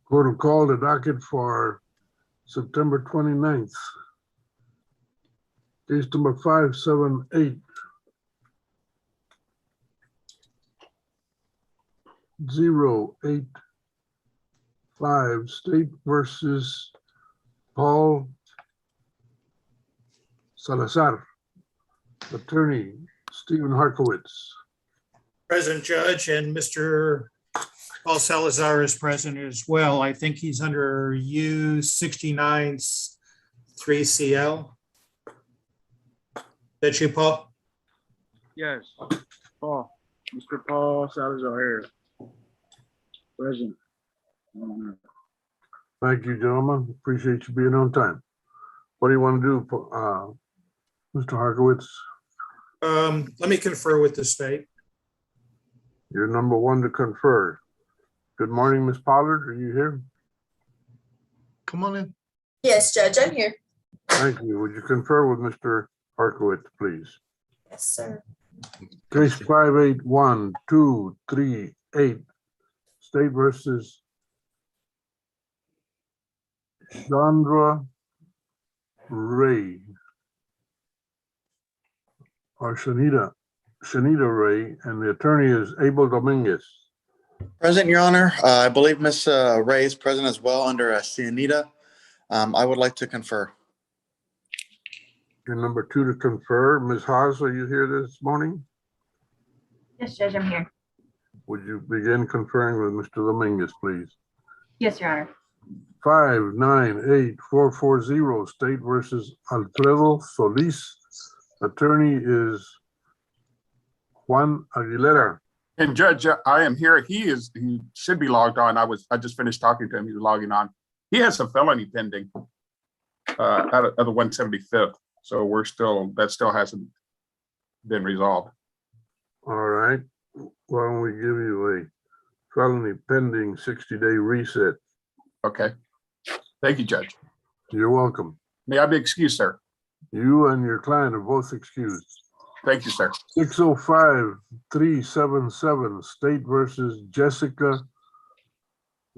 Court will call the docket for September 29th. Case number 578 085 State versus Paul Salazar. Attorney Stephen Harkowitz. Present, Judge, and Mr. Paul Salazar is present as well. I think he's under U69 3CL. That you, Paul? Yes, Paul, Mr. Paul Salazar here. Present. Thank you, gentlemen. Appreciate you being on time. What do you want to do, Mr. Harkowitz? Let me confer with the state. You're number one to confer. Good morning, Ms. Pollard. Are you here? Come on in. Yes, Judge, I'm here. Thank you. Would you confer with Mr. Harkowitz, please? Yes, sir. Case 581-238, State versus Chandra Ray, or Shanita Ray, and the attorney is Abel Dominguez. Present, Your Honor. I believe Ms. Ray is present as well under Cianita. I would like to confer. You're number two to confer. Ms. Haas, are you here this morning? Yes, Judge, I'm here. Would you begin conferring with Mr. Dominguez, please? Yes, Your Honor. 598440, State versus Alfredo Solis. Attorney is Juan Aguilera. And Judge, I am here. He should be logged on. I just finished talking to him. He was logging on. He has a felony pending out of the 175th. So that still hasn't been resolved. All right. Why don't we give you a felony pending 60-day reset? Okay. Thank you, Judge. You're welcome. May I be excused, sir? You and your client are both excused. Thank you, sir. 605-377, State versus Jessica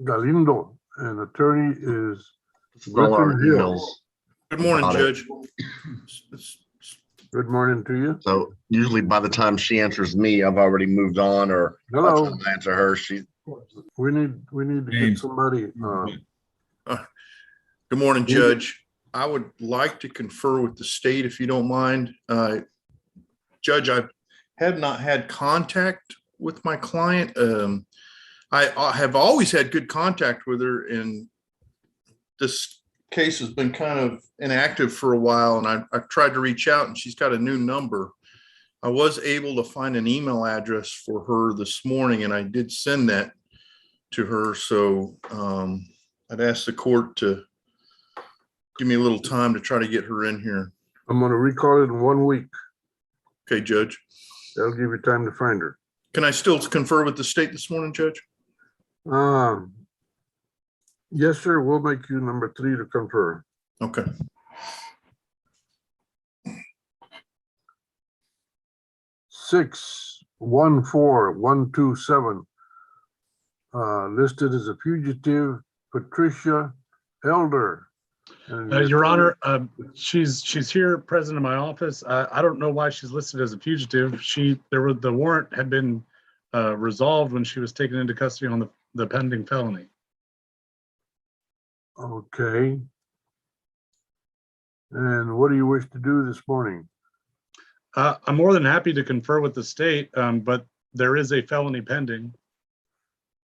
Galindo, and attorney is Griffin Hills. Good morning, Judge. Good morning to you. So usually by the time she answers me, I've already moved on, or Hello. I answer her. We need to get somebody. Good morning, Judge. I would like to confer with the state if you don't mind. Judge, I have not had contact with my client. I have always had good contact with her, and this case has been kind of inactive for a while, and I've tried to reach out, and she's got a new number. I was able to find an email address for her this morning, and I did send that to her. So I'd ask the court to give me a little time to try to get her in here. I'm going to recall it in 1 week. Okay, Judge. That'll give you time to find her. Can I still confer with the state this morning, Judge? Yes, sir. We'll make you number three to confer. Okay. Six 14127, listed as a fugitive, Patricia Elder. Your Honor, she's here present in my office. I don't know why she's listed as a fugitive. The warrant had been resolved when she was taken into custody on the pending felony. Okay. And what do you wish to do this morning? I'm more than happy to confer with the state, but there is a felony pending.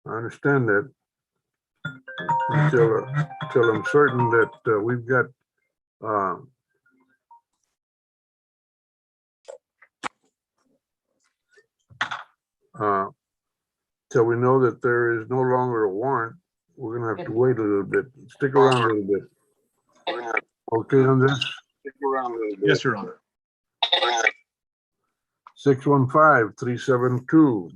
I understand that. Until I'm certain that we've got till we know that there is no longer a warrant, we're gonna have to wait a little bit. Stick around a little bit. Okay on this? Stick around a little bit. Yes, Your Honor. 615-372.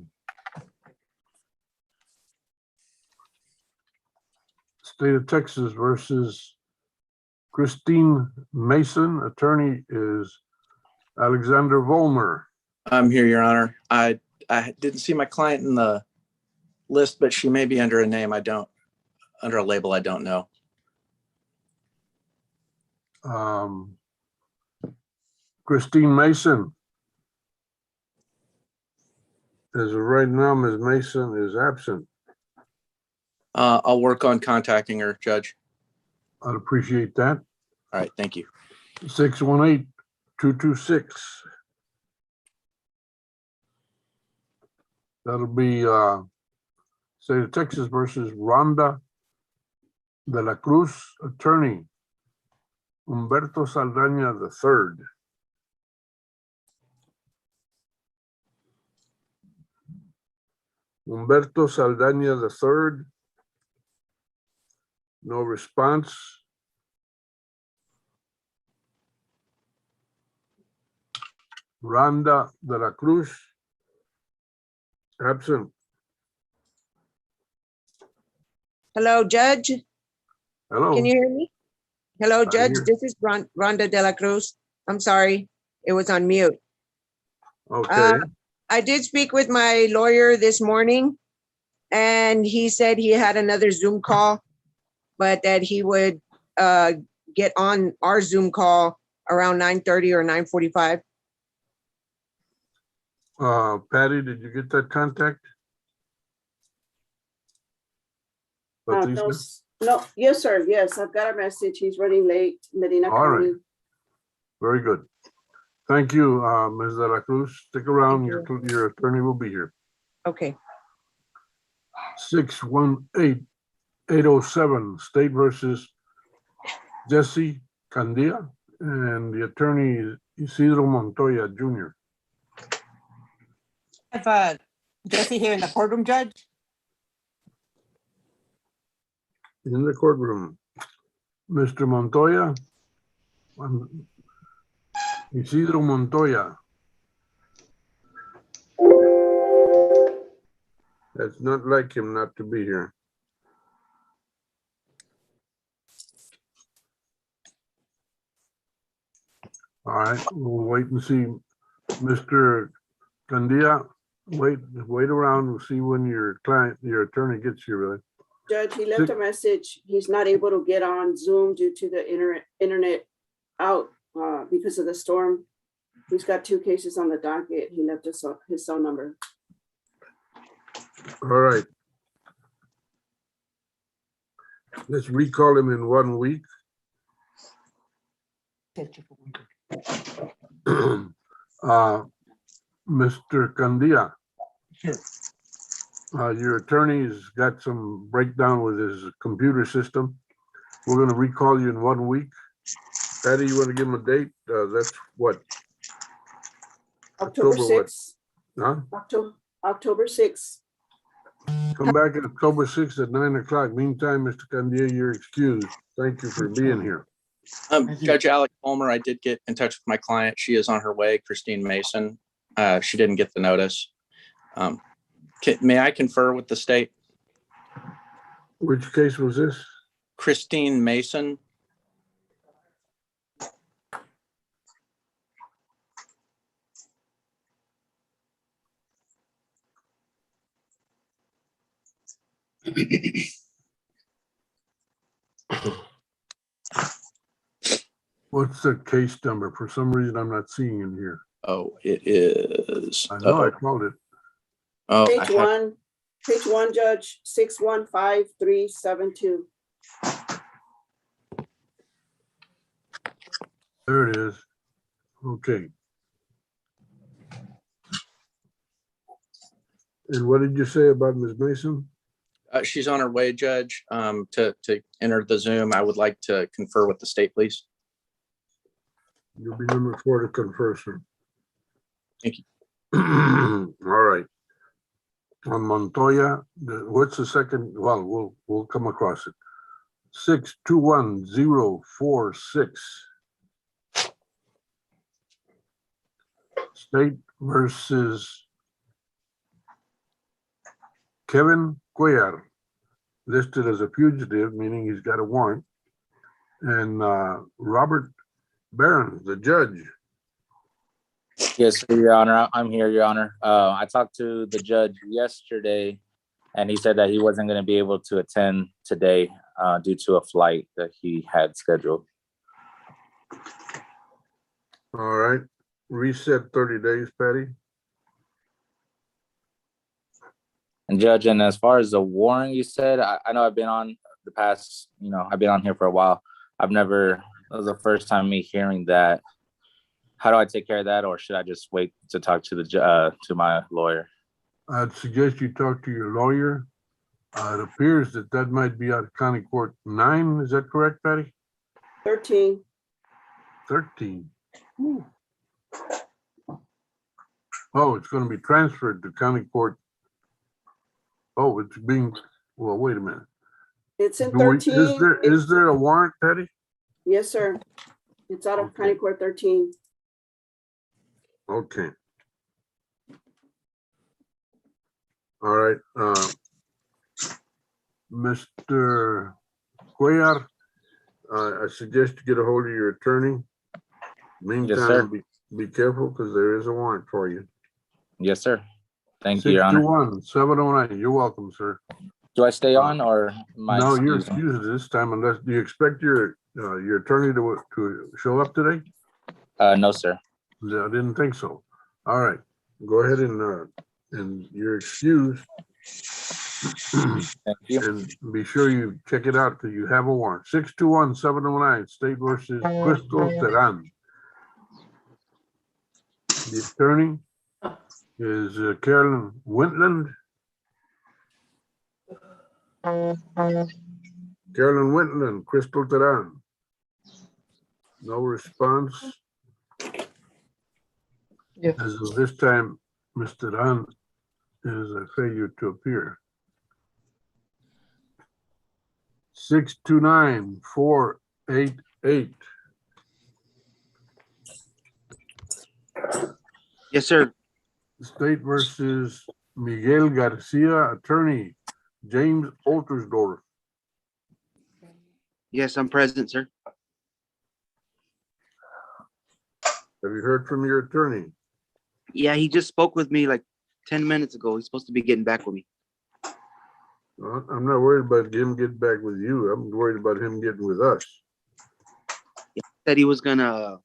State of Texas versus Christine Mason. Attorney is Alexander Volmer. I'm here, Your Honor. I didn't see my client in the list, but she may be under a name. I don't. under a label I don't know. Christine Mason. As of right now, Ms. Mason is absent. I'll work on contacting her, Judge. I'd appreciate that. All right, thank you. 618-226. That'll be State of Texas versus Rhonda de la Cruz, attorney Humberto Saldaña III. Humberto Saldaña III. No response. Rhonda de la Cruz. Absent. Hello, Judge. Hello. Can you hear me? Hello, Judge. hear. This is Rhonda de la Cruz. I'm sorry, it was on mute. Okay. I did speak with my lawyer this morning, and he said he had another Zoom call, but that he would get on our Zoom call around 9:30 or 9:45. Patty, did you get that contact? Patricia? No, yes, sir. Yes, I've got a message. He's running late, Medina All right. County. Very good. Thank you, Ms. De La Cruz. Stick around. Thank Your attorney will be here. Okay. 618-807, State versus Jesse Candia, and the attorney is Isidro Montoya Jr. Have Jesse here in the courtroom, Judge? In the courtroom. Mr. Montoya. Isidro Montoya. It's not like him not to be here. All right, we'll wait and see. Mr. Candia, wait around and see when your attorney gets here, really. Judge, he left a message. He's not able to get on Zoom due to the internet out because of the storm. He's got 2 cases on the docket. He left us his cell number. All right. Let's recall him in 1 week. Mr. Candia. Sure. Your attorney's got some breakdown with his computer system. We're going to recall you in 1 week. Patty, you want to give him a date? That's what? October what? 6th. Huh? October 6th. Come back at October 6th at 9 o'clock. Meantime, Mr. Candia, you're excused. Thank you for being here. Judge Alex Palmer, I did get in touch with my client. She is on her way, Christine Mason. She didn't get the notice. May I confer with the state? Which case was this? Christine Mason. What's the case number? For some reason, I'm not seeing it here. Oh, it is. I know I called it. Oh, Page one, Judge, 615-372. There it is. Okay. And what did you say about Ms. Mason? She's on her way, Judge, to enter the Zoom. I would like to confer with the state, please. You'll be number 4 to confer, sir. Thank you. All right. On Montoya, what's the second? Well, we'll come across it. 621046. State versus Kevin Cuellar, listed as a fugitive, meaning he's got a warrant, and Robert Barron, the judge. Yes, Your Honor. I'm here, Your Honor. I talked to the judge yesterday, And he said that he wasn't going to be able to attend today due to a flight that he had scheduled. All right, reset 30 days, Patty. And Judge, and as far as the warrant you said, I know I've been on the past, I've been on here for a while. That was the first time me hearing that. How do I take care of that, or should I just wait to talk to to my lawyer? I'd suggest you talk to your lawyer. It appears that might be out of County Court 9. Is that correct, Patty? 13. 13. Ooh. Oh, it's going to be transferred to County Court. Oh, it's being, well, wait a minute. It's in 13. Is there a warrant, Patty? Yes, sir. It's out of Okay. County Court 13. Okay. All right. Mr. Cuellar, I suggest you get a hold of your attorney. Yes, sir. Meantime, be careful because there is a warrant for you. Yes, sir. Thank you, Your Honor. 621-709. You're welcome, sir. Do I stay on or am I No, you're excused? excused this time unless, do you expect your attorney to show up today? No, sir. I didn't think so. All right, go ahead and you're excused. Thank you. And be sure you check it out because you have a warrant. 621-709, State versus Crystal Teran. The attorney is Carolyn Wintland. Carolyn Wintland, Crystal Teran. No response. Yes. As of this time, Mr. Teran is a failure to appear. 629-488. Yes, sir. State versus Miguel Garcia, attorney, James Oltersdorf. Yes, I'm present, sir. Have you heard from your attorney? Yeah, he just spoke with me like 10 minutes ago. He's supposed to be getting back with me. Well, I'm not worried about him getting back with you. I'm worried about him getting with us. He said he was gonna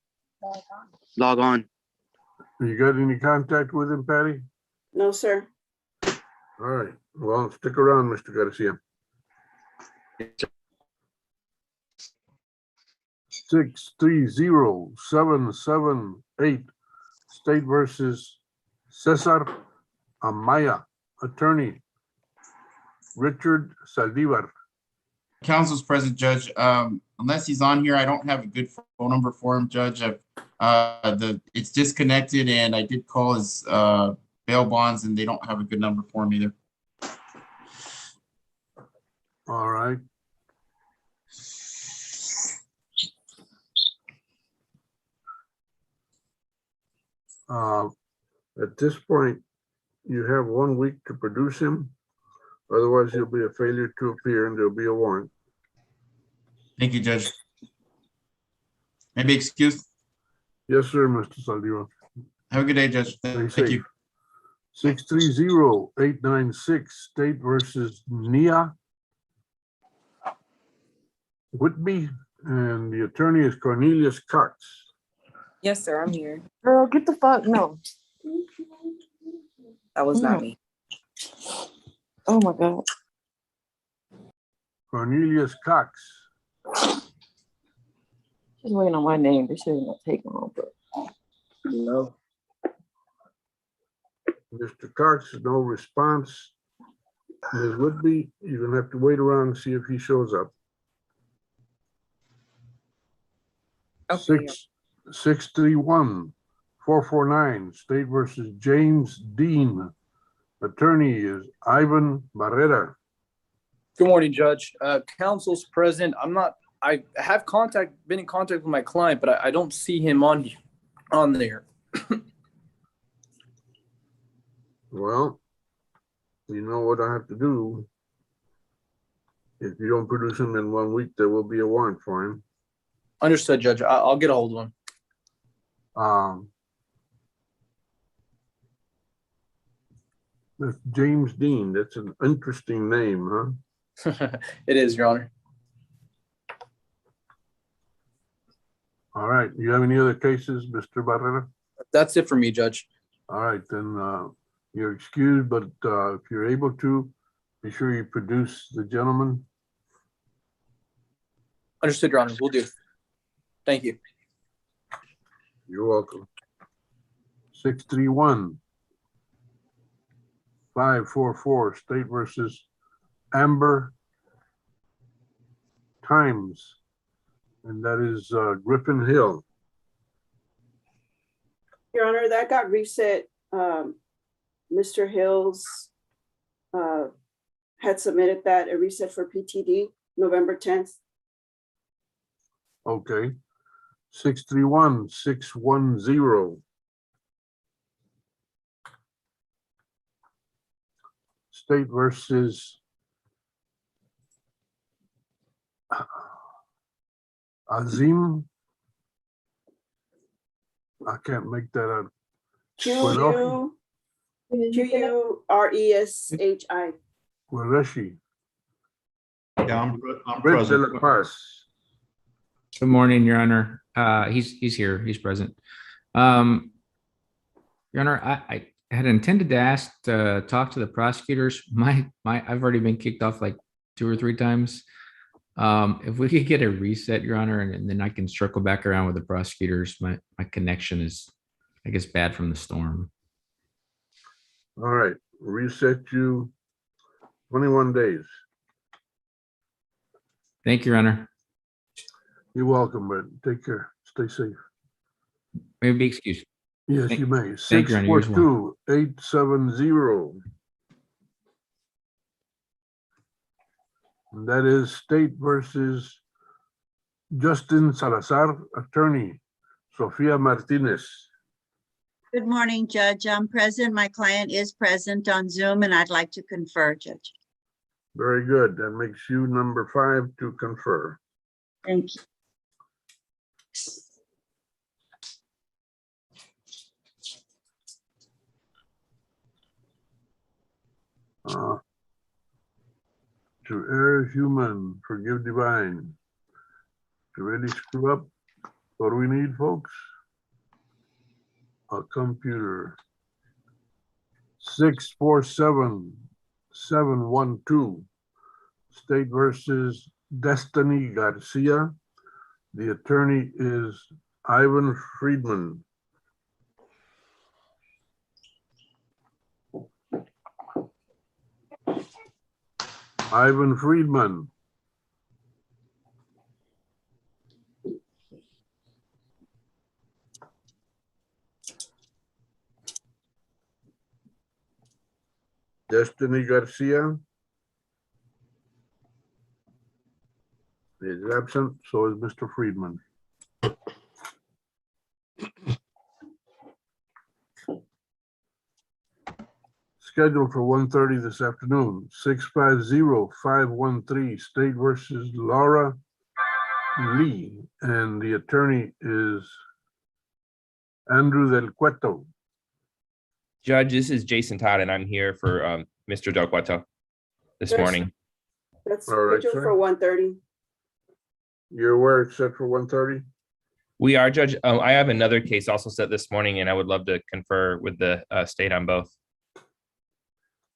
log on. You got any contact with him, Patty? No, sir. All right. Well, stick around, Mr. Garcia. 630-778, State versus Cesar Amaya, attorney, Richard Saldivar. Council's present, Judge. Unless he's on here, I don't have a good phone number for him, Judge. It's disconnected, and I did call his bail bonds, and they don't have a good number for him either. All right. At this point, you have 1 week to produce him. Otherwise, he'll be a failure to appear and there'll be a warrant. Thank you, Judge. Maybe excused. Yes, sir, Mr. Saldivar. Have a good day, Judge. Thank you. 630-896, State versus Nia Whitby, and the attorney is Cornelius Cox. Yes, sir, I'm here. Girl, get the fuck, no. That was not me. Oh my God. Cornelius Cox. Just waiting on my name. This shit ain't gonna take long, but no. Mr. Cox, no response. Ms. Whitby, you're gonna have to wait around and see if he shows up. Okay. 631-449, State versus James Dean. Attorney is Ivan Barrera. Good morning, Judge. Counsel's present. I have been in contact with my client, but I don't see him on there. Well, you know what I have to do. If you don't produce him in 1 week, there will be a warrant for him. Understood, Judge. I'll get a hold of him. That's James Dean. That's an interesting name, huh? It is, Your Honor. All right. You have any other cases, Mr. Barrera? That's it for me, Judge. All right, then you're excused, but if you're able to, be sure you produce the gentleman. Understood, Your Honor. Will do. Thank you. You're welcome. 631-544 State versus Amber Times, and that is Griffin Hill. Your Honor, that got reset. Mr. Hills had submitted that, a reset for PTD, November 10th. Okay. 631-610 State versus Azim. I can't make that out. Qureshi. Qureshi. Yeah, I'm Red de present. la Paz. Good morning, Your Honor. He's here. He's present. Your Honor, I had intended to ask to talk to the prosecutors. I've already been kicked off like 2 or 3 times. If we could get a reset, Your Honor, and then I can circle back around with the prosecutors. My connection is, I guess, bad from the storm. All right, reset you 21 days. Thank you, Your Honor. You're welcome, but take care. Stay safe. Maybe excuse. Yes, you may. Thank you, Your Honor. You as well. 642-870. And that is State versus Justin Salazar, attorney, Sofia Martinez. Good morning, Judge. I'm present. My client is present on Zoom, and I'd like to confer, Judge. Very good. That makes you number 5 to confer. Thank you. To err human, forgive divine. To really screw up, what do we need, folks? A computer. 647-712 State versus Destiny Garcia. The attorney is Ivan Friedman. Ivan Friedman. Destiny Garcia is absent, so is Mr. Friedman. Scheduled for 1:30 this afternoon, 650-513 State versus Laura Lee, and the attorney is Andrew Del Cueto. Judge, this is Jason Todd, and I'm here for Mr. Del Cueto this morning. That's All right, scheduled sir. for 1:30. You're aware it's set for 1:30? We are, Judge. I have another case also set this morning, and I would love to confer with the state on both.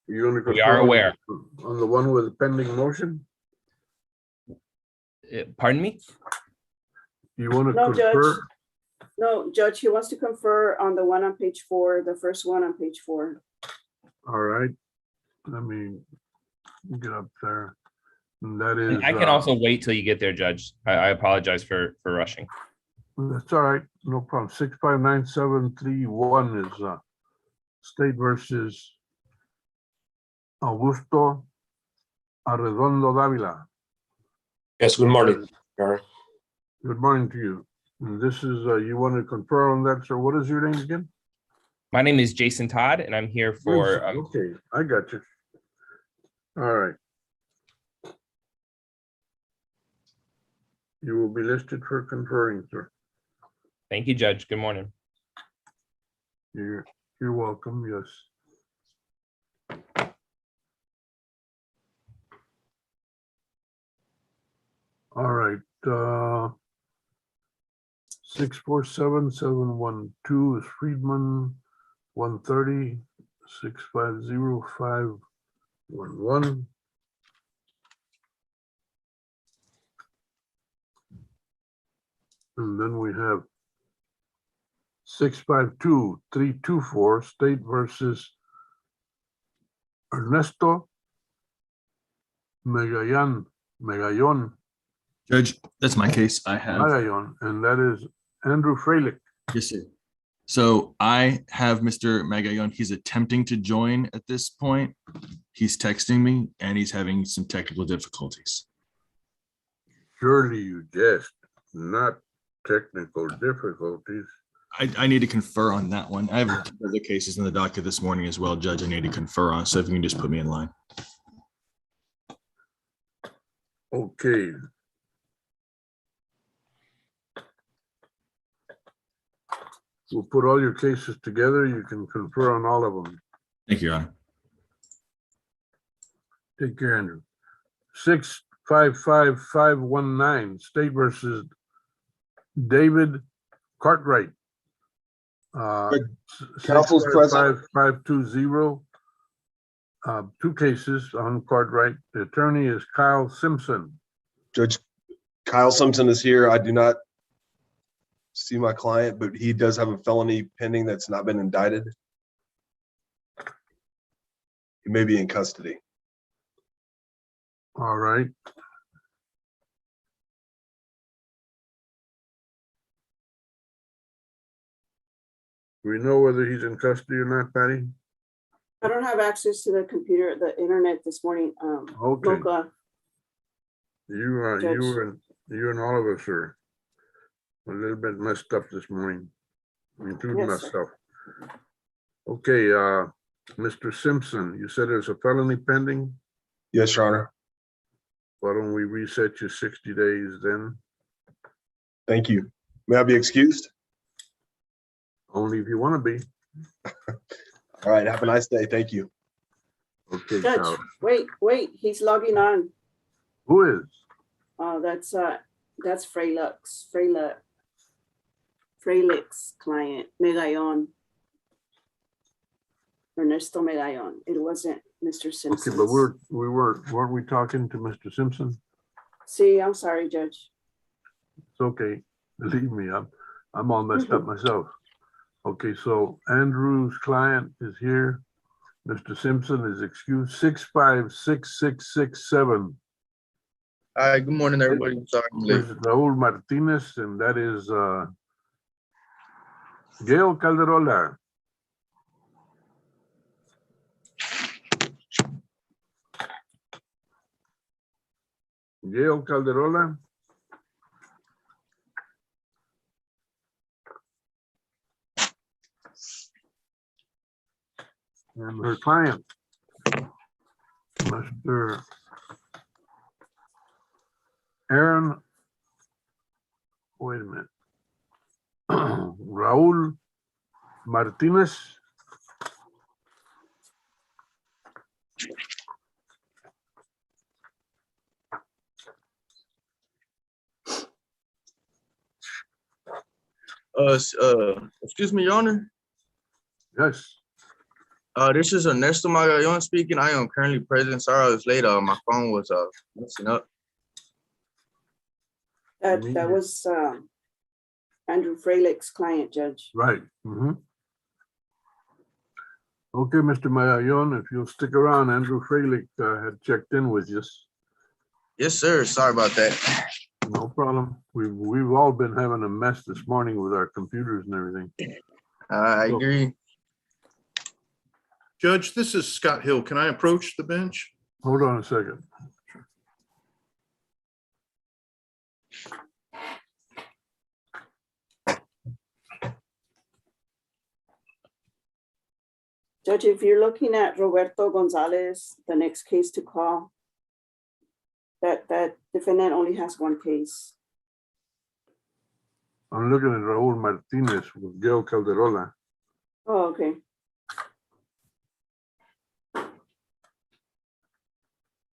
You want to We are aware. on the one with the pending motion? Pardon me? You want to No, confer? Judge. No, Judge, he wants to confer on the one on page 4, the first one on page 4. All right. Let me get up there. And that is. And I can also wait till you get there, Judge. I apologize for rushing. That's all right. No problem. 659-731 is State versus Augusto Arredondo Dávila. Yes, good morning. Good morning to you. And this is, you want to confer on that, sir? What is your name again? My name is Jason Todd, and I'm here for. Okay, I got you. All right. You will be listed for conferring, sir. Thank you, Judge. Good morning. You're welcome, yes. All right, 647-712 is Friedman, 130, 650-511. And then we have 652-324 State versus Ernesto Magayon, Judge, that's my case. I have, Magayon, and that is Andrew Freilich. yes, sir. So I have Mr. Magayon. He's attempting to join at this point. He's texting me and he's having some technical difficulties. Surely you jest, not technical difficulties. I need to confer on that one. I have other cases in the docket this morning as well, Judge. I need to confer on. So if you can just put me in line. Okay. We'll put all your cases together. You can confer on all of them. Thank you, Your Honor. Take care, Andrew. 655-519 State versus David Cartwright. Council's present. 520. Two cases on Cartwright. The attorney is Kyle Simpson. Judge Kyle Simpson is here. I do not see my client, but he does have a felony pending that's not been indicted. He may be in custody. All right. We know whether he's in custody or not, Patty? I don't have access to the computer, the internet this morning. Okay. Mocha, You and all of us are a little bit messed up this morning, including Yes, myself. Okay, Mr. Simpson, you said there's a felony pending? Yes, Your Honor. Why don't we reset you 60 days then? Thank you. May I be excused? Only if you want to be. All right, have a nice day. Thank you. Okay, Judge, Kyle. wait, he's logging on. Who is? That's Freilich's client, Megayon. Ernesto Megayon. It wasn't Mr. Simpson. Okay, but weren't we talking to Mr. Simpson? See, I'm sorry, Judge. It's okay. Believe me, I'm all messed up myself. Okay, so Andrew's client is here. Mr. Simpson is excused. 656-667. Hi, good morning, everybody. I'm sorry I'm late. This is Raul Martinez, and that is Gail Calderola. Gail Calderola. And her client, Mr. Aaron, wait a minute, Raul Martinez. Excuse me, Your Honor. Yes. This is Ernesto Magayon speaking. I am currently present. Sorry I was late. My phone was messing up. That was Andrew Freilich's client, Judge. Right. Okay, Mr. Magayon, if you'll stick around, Andrew Freilich had checked in with you. Yes, sir. Sorry about that. No problem. We've all been having a mess this morning with our computers and everything. I agree. Judge, this is Scott Hill. Can I approach the bench? Hold on a second. Judge, if you're looking at Roberto Gonzalez, the next case to call, that defendant only has one case. I'm looking at Raul Martinez with Gail Calderola. Oh, okay.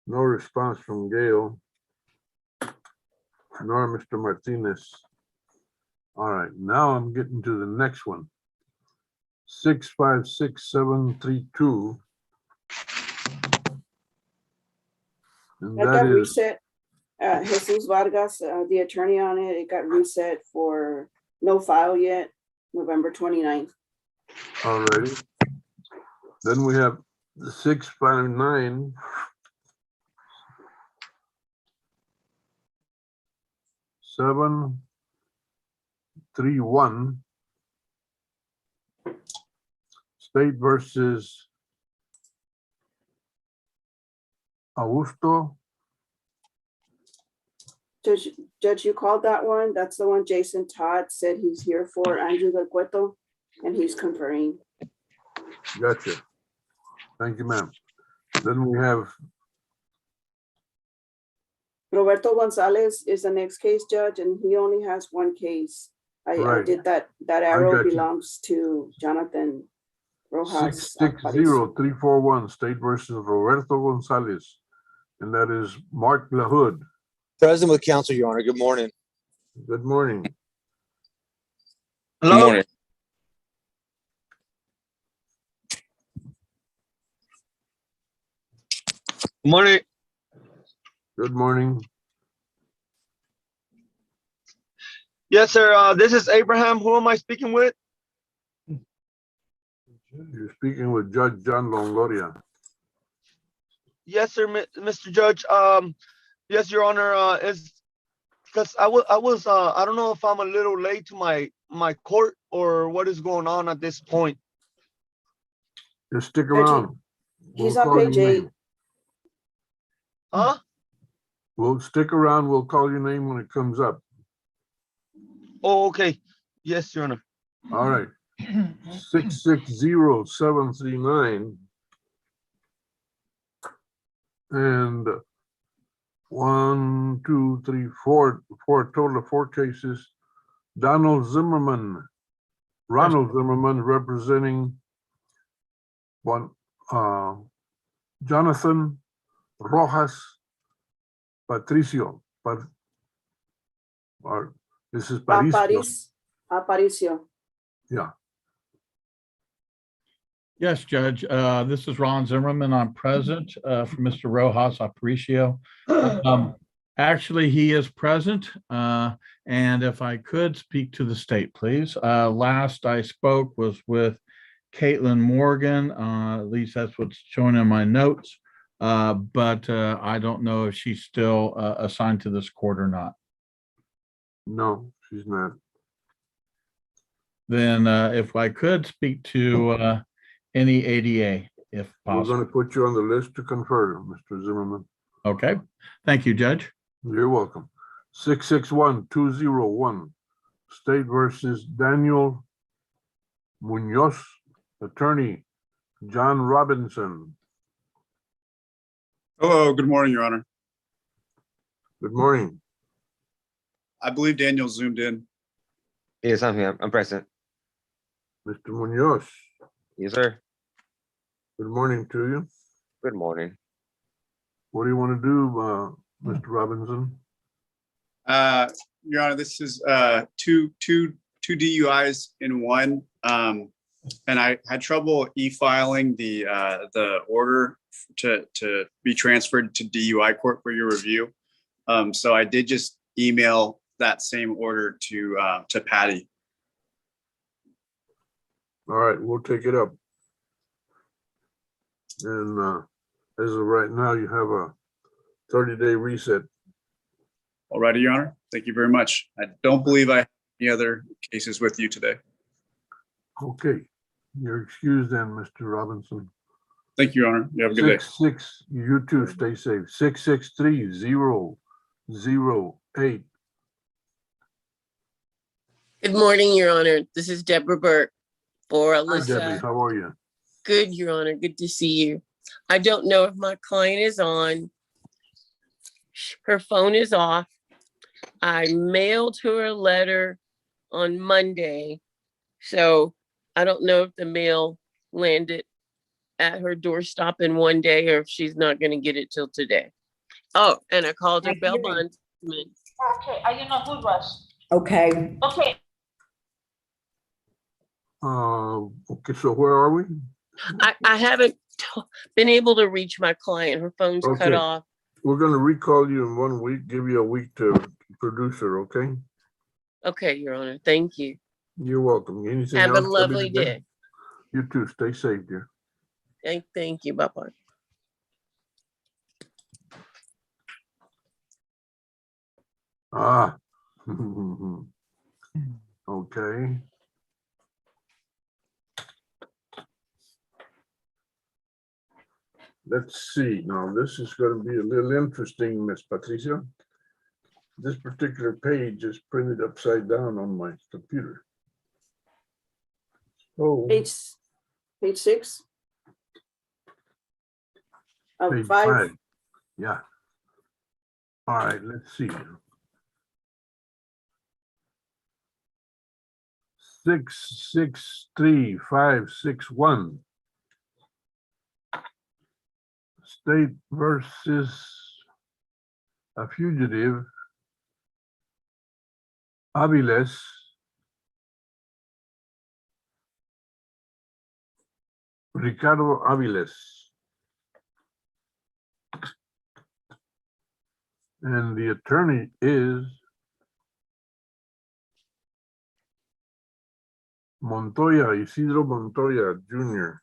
No response from Gail. Nor Mr. Martinez. All right, now I'm getting to the next one. 656732. And That that got is, reset. Jesus Vargas, the attorney on it, it got reset for no file yet, November 29th. all righty. Then we have the 659. Seven, 3-1. State versus Augusto. Judge, you called that one. That's the one Jason Todd said he's here for, Andrew Del Cueto, and he's conferring. Gotcha. Thank you, ma'am. Then we have Roberto Gonzalez is the next case, Judge, and he only has one case. I Right. did that arrow got you. belongs to Jonathan Rojas. 660-341, State versus Roberto Gonzalez. And that is Mark LaHood. Present with counsel, Your Honor. Good morning. Good morning. Hello? Good morning. Good morning. Good morning. Yes, sir. This is Abraham. Who am I speaking with? You're speaking with Judge John Longoria. Yes, sir, Mr. Judge. Yes, Your Honor. Is because I don't know if I'm a little late to my court or what is going on at this point. Just stick around. He's We'll on call page your 8. name. Huh? We'll stick around. We'll call your name when it comes up. Oh, okay. Yes, Your Honor. All right. 660-739. And 1, 2, 3, 4, total of 4 cases. Ronald Zimmerman representing one, Jonathan Rojas Patricio. Or this is Patricio. Aparicio. Yeah. Yes, Judge. This is Ron Zimmerman. I'm present for Mr. Rojas Aparicio. Actually, he is present. And if I could speak to the state, please. Last I spoke was with Caitlin Morgan. At least that's what's shown in my notes. But I don't know if she's still assigned to this court or not. No, she's not. Then if I could speak to any ADA, if We're possible. going to put you on the list to confer, Mr. Zimmerman. Okay. Thank you, Judge. You're welcome. 661-201, State versus Daniel Munoz, attorney John Robinson. Hello, good morning, Your Honor. Good morning. I believe Daniel zoomed in. Yes, I'm here. I'm present. Mr. Munoz. Yes, sir. Good morning to you. Good morning. What do you want to do, Mr. Robinson? Your Honor, this is two DUIs in one. And I had trouble e-filing the order to be transferred to DUI court for your review. So I did just email that same order to Patty. All right, we'll take it up. And as of right now, you have a 30-day reset. All righty, Your Honor. Thank you very much. I don't believe I have any other cases with you today. Okay, you're excused then, Mr. Robinson. Thank you, Your Honor. You have a good day. You too, stay safe. 663-008. Good morning, Your Honor. This is Deborah Burke for Hi, Alyssa. Debbie, how are you? Good, Your Honor. Good to see you. I don't know if my client is on. Her phone is off. I mailed her a letter on Monday. So I don't know if the mail landed at her doorstop in one day or if she's not going to get it till today. Oh, and I called her I bail hear you. bondsman. Okay, I didn't know who it was. Okay. Okay. Okay, so where are we? I haven't been able to reach my client. Her phone's cut Okay. off. We're gonna recall you in 1 week, give you a week to produce her, okay? Okay, Your Honor. Thank you. You're welcome. Anything Have a else? Debbie, lovely today? day. You too. Stay safe, dear. Thank you. Bye-bye. Ah. Okay. Let's see. Now, this is going to be a little interesting, Miss Patricia. This particular page is printed upside down on my computer. Oh, Page 6. page 5. 5. Yeah. All right, let's see. 663-561. State versus a fugitive, Aviles, Ricardo Aviles. And the attorney is Montoya, Isidro Montoya, Jr.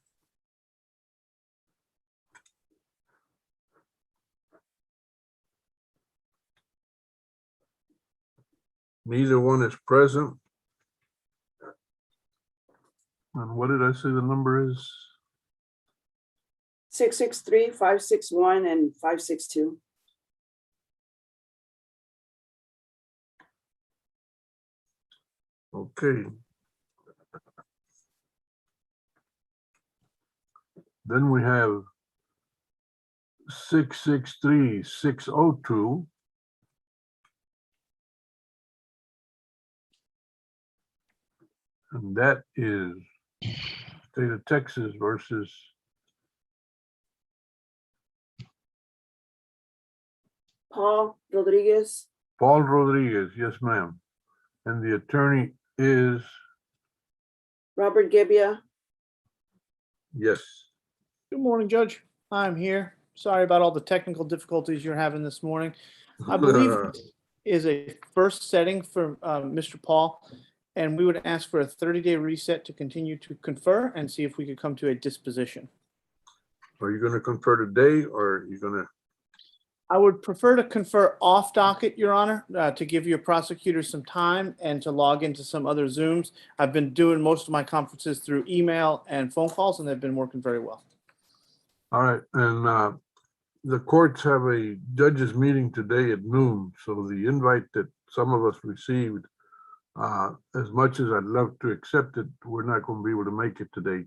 Neither one is present. And what did I say the number is? 663, 561, and 562. Okay. Then we have 663-602. And that is State of Texas versus Paul Rodriguez. Paul Rodriguez. Yes, ma'am. And the attorney is, Robert Gebbia. yes. Good morning, Judge. I'm here. Sorry about all the technical difficulties you're having this morning. I believe it is a first setting for Mr. Paul, and we would ask for a 30-day reset to continue to confer and see if we could come to a disposition. Are you going to confer today or are you going to? I would prefer to confer off docket, Your Honor, to give your prosecutor some time and to log into some other Zooms. I've been doing most of my conferences through email and phone calls, and they've been working very well. All right. And the courts have a judges meeting today at noon. So the invite that some of us received, as much as I'd love to accept it, we're not going to be able to make it today.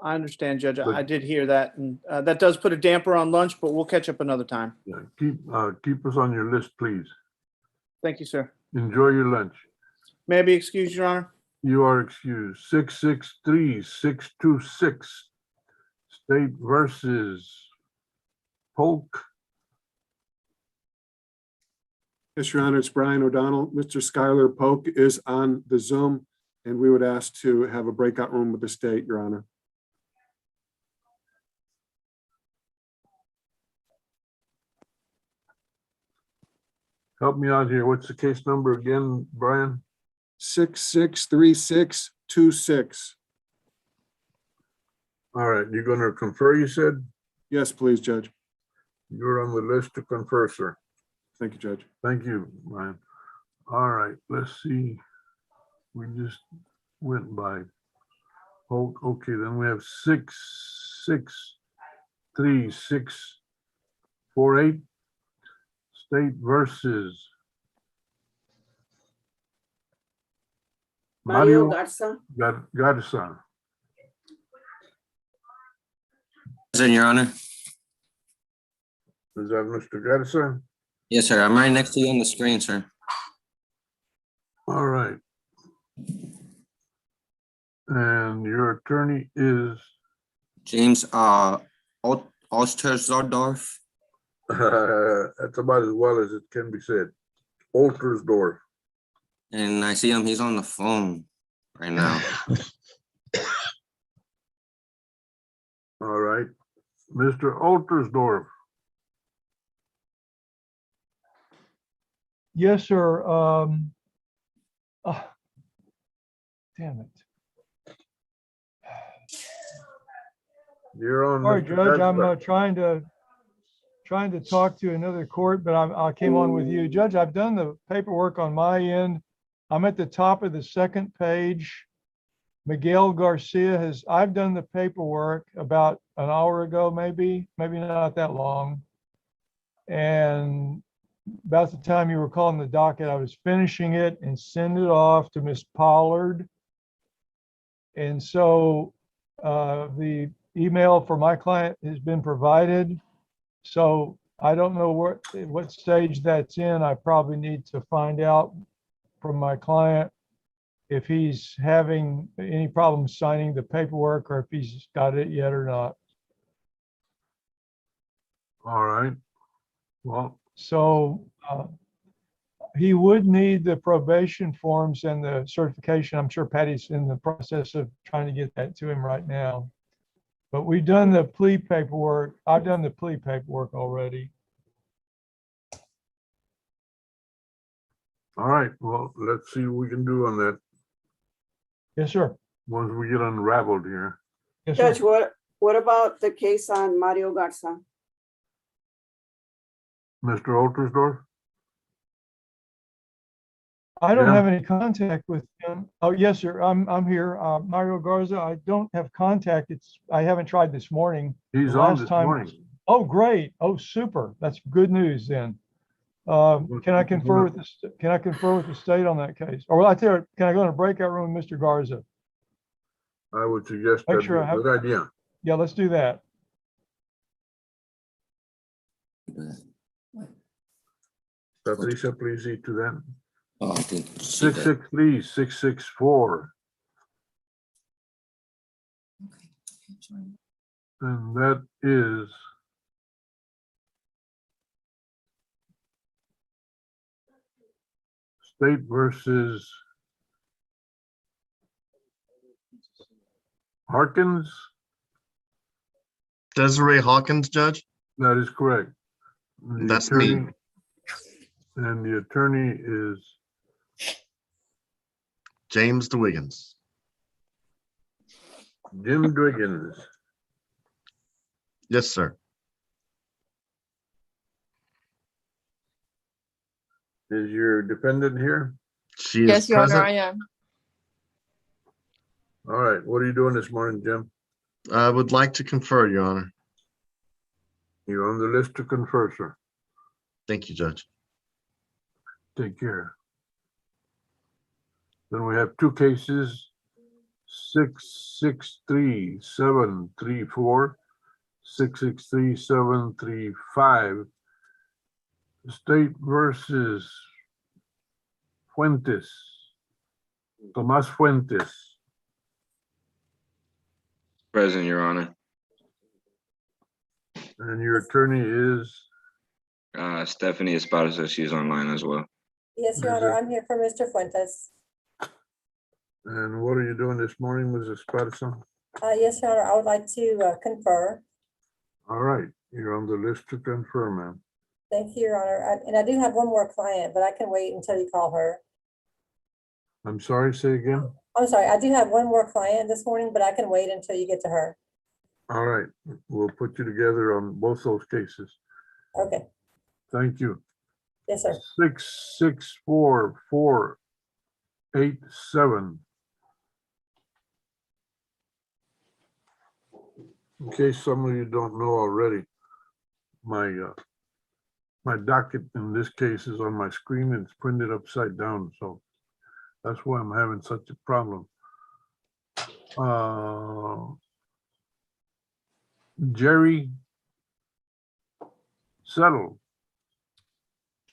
I understand, Judge. But- I did hear that, and that does put a damper on lunch, but we'll catch up another time. Yeah, keep us on your list, please. Thank you, sir. Enjoy your lunch. May I be excused, Your Honor? You are excused. 663-626. State versus Polk. Yes, Your Honor, it's Brian O'Donnell. Mr. Schuyler Polk is on the Zoom, and we would ask to have a breakout room with the state, Your Honor. Help me out here. What's the case number again, Brian? 663626. All right, you're going to confer, you said? Yes, please, Judge. You're on the list to confer, sir. Thank you, Judge. Thank you, Brian. All right, let's see. We just went by. Oh, okay, then we have 663-648. State versus Mario Garza. Garza. Present, Your Honor. Is that Mr. Garza? Yes, sir. I'm right next to you on the screen, sir. All right. And your attorney is? James Ostersdorf. That's about as well as it can be said. Oltersdorf. And I see him, he's on the phone right now. All right. Mr. Oltersdorf. Yes, sir. Damn it. You're on. Sorry, Mr. Judge, I'm Tesler. trying to talk to another court, but I came on with you. Judge, I've done the paperwork on my end. I'm at the top of the second page. Miguel Garcia I've done the paperwork about an hour ago, maybe not that long. And about the time you were calling the docket, I was finishing it and send it off to Miss Pollard. And so the email for my client has been provided. So I don't know what stage that's in. I probably need to find out from my client if he's having any problems signing the paperwork or if he's got it yet or not. All right. Well, so he would need the probation forms and the certification. I'm sure Patty's in the process of trying to get that to him right now. But we've done the plea paperwork. I've done the plea paperwork already. all right. Well, let's see what we can do on that Yes, sir. once we get unraveled here. Yes, Judge, sir. what about the case on Mario Garza? Mr. Oltersdorf? I don't Yeah. have any contact with him. Oh, yes, sir. I'm here. Mario Garza, I don't have contact. I haven't tried this morning. He's The on last this time- morning. Oh, great. Oh, super. That's good news then. Can I confer with the state on that case? Or I tell you, can I go in a breakout room with Mr. Garza? I would suggest Make that'd be sure a I have- good idea. Yeah, let's do that. Patricia, please see to that. Oh, I think. see that. 663, 664. And that is State versus Harkins. Desiree Hawkins, Judge? That is correct. The That's me. attorney- And the attorney is James DeWiggins. Jim Dwiggins. Yes, sir. Is your dependent here? She is Yes, Your Honor, present. I am. All right, what are you doing this morning, Jim? I would like to confer, Your Honor. You're on the list to confer, sir. Thank you, Judge. Take care. Then we have two cases, 663-734, 663-735. State versus Fuentes, Tomás Fuentes. Present, Your Honor. And your attorney is? Stephanie Esparza, she's online as well. Yes, Your Honor, I'm here for Mr. Fuentes. And what are you doing this morning, Mrs. Esparza? Yes, Your Honor, I would like to confer. All right, you're on the list to confer, ma'am. Thank you, Your Honor. And I do have one more client, but I can wait until you call her. I'm sorry, say again? I'm sorry, I do have one more client this morning, but I can wait until you get to her. All right, we'll put you together on both those cases. Okay, Thank you. yes, sir. 664-487. In case some of you don't know already, my docket in this case is on my screen and it's printed upside down, so that's why I'm having such a problem. Jerry Settle.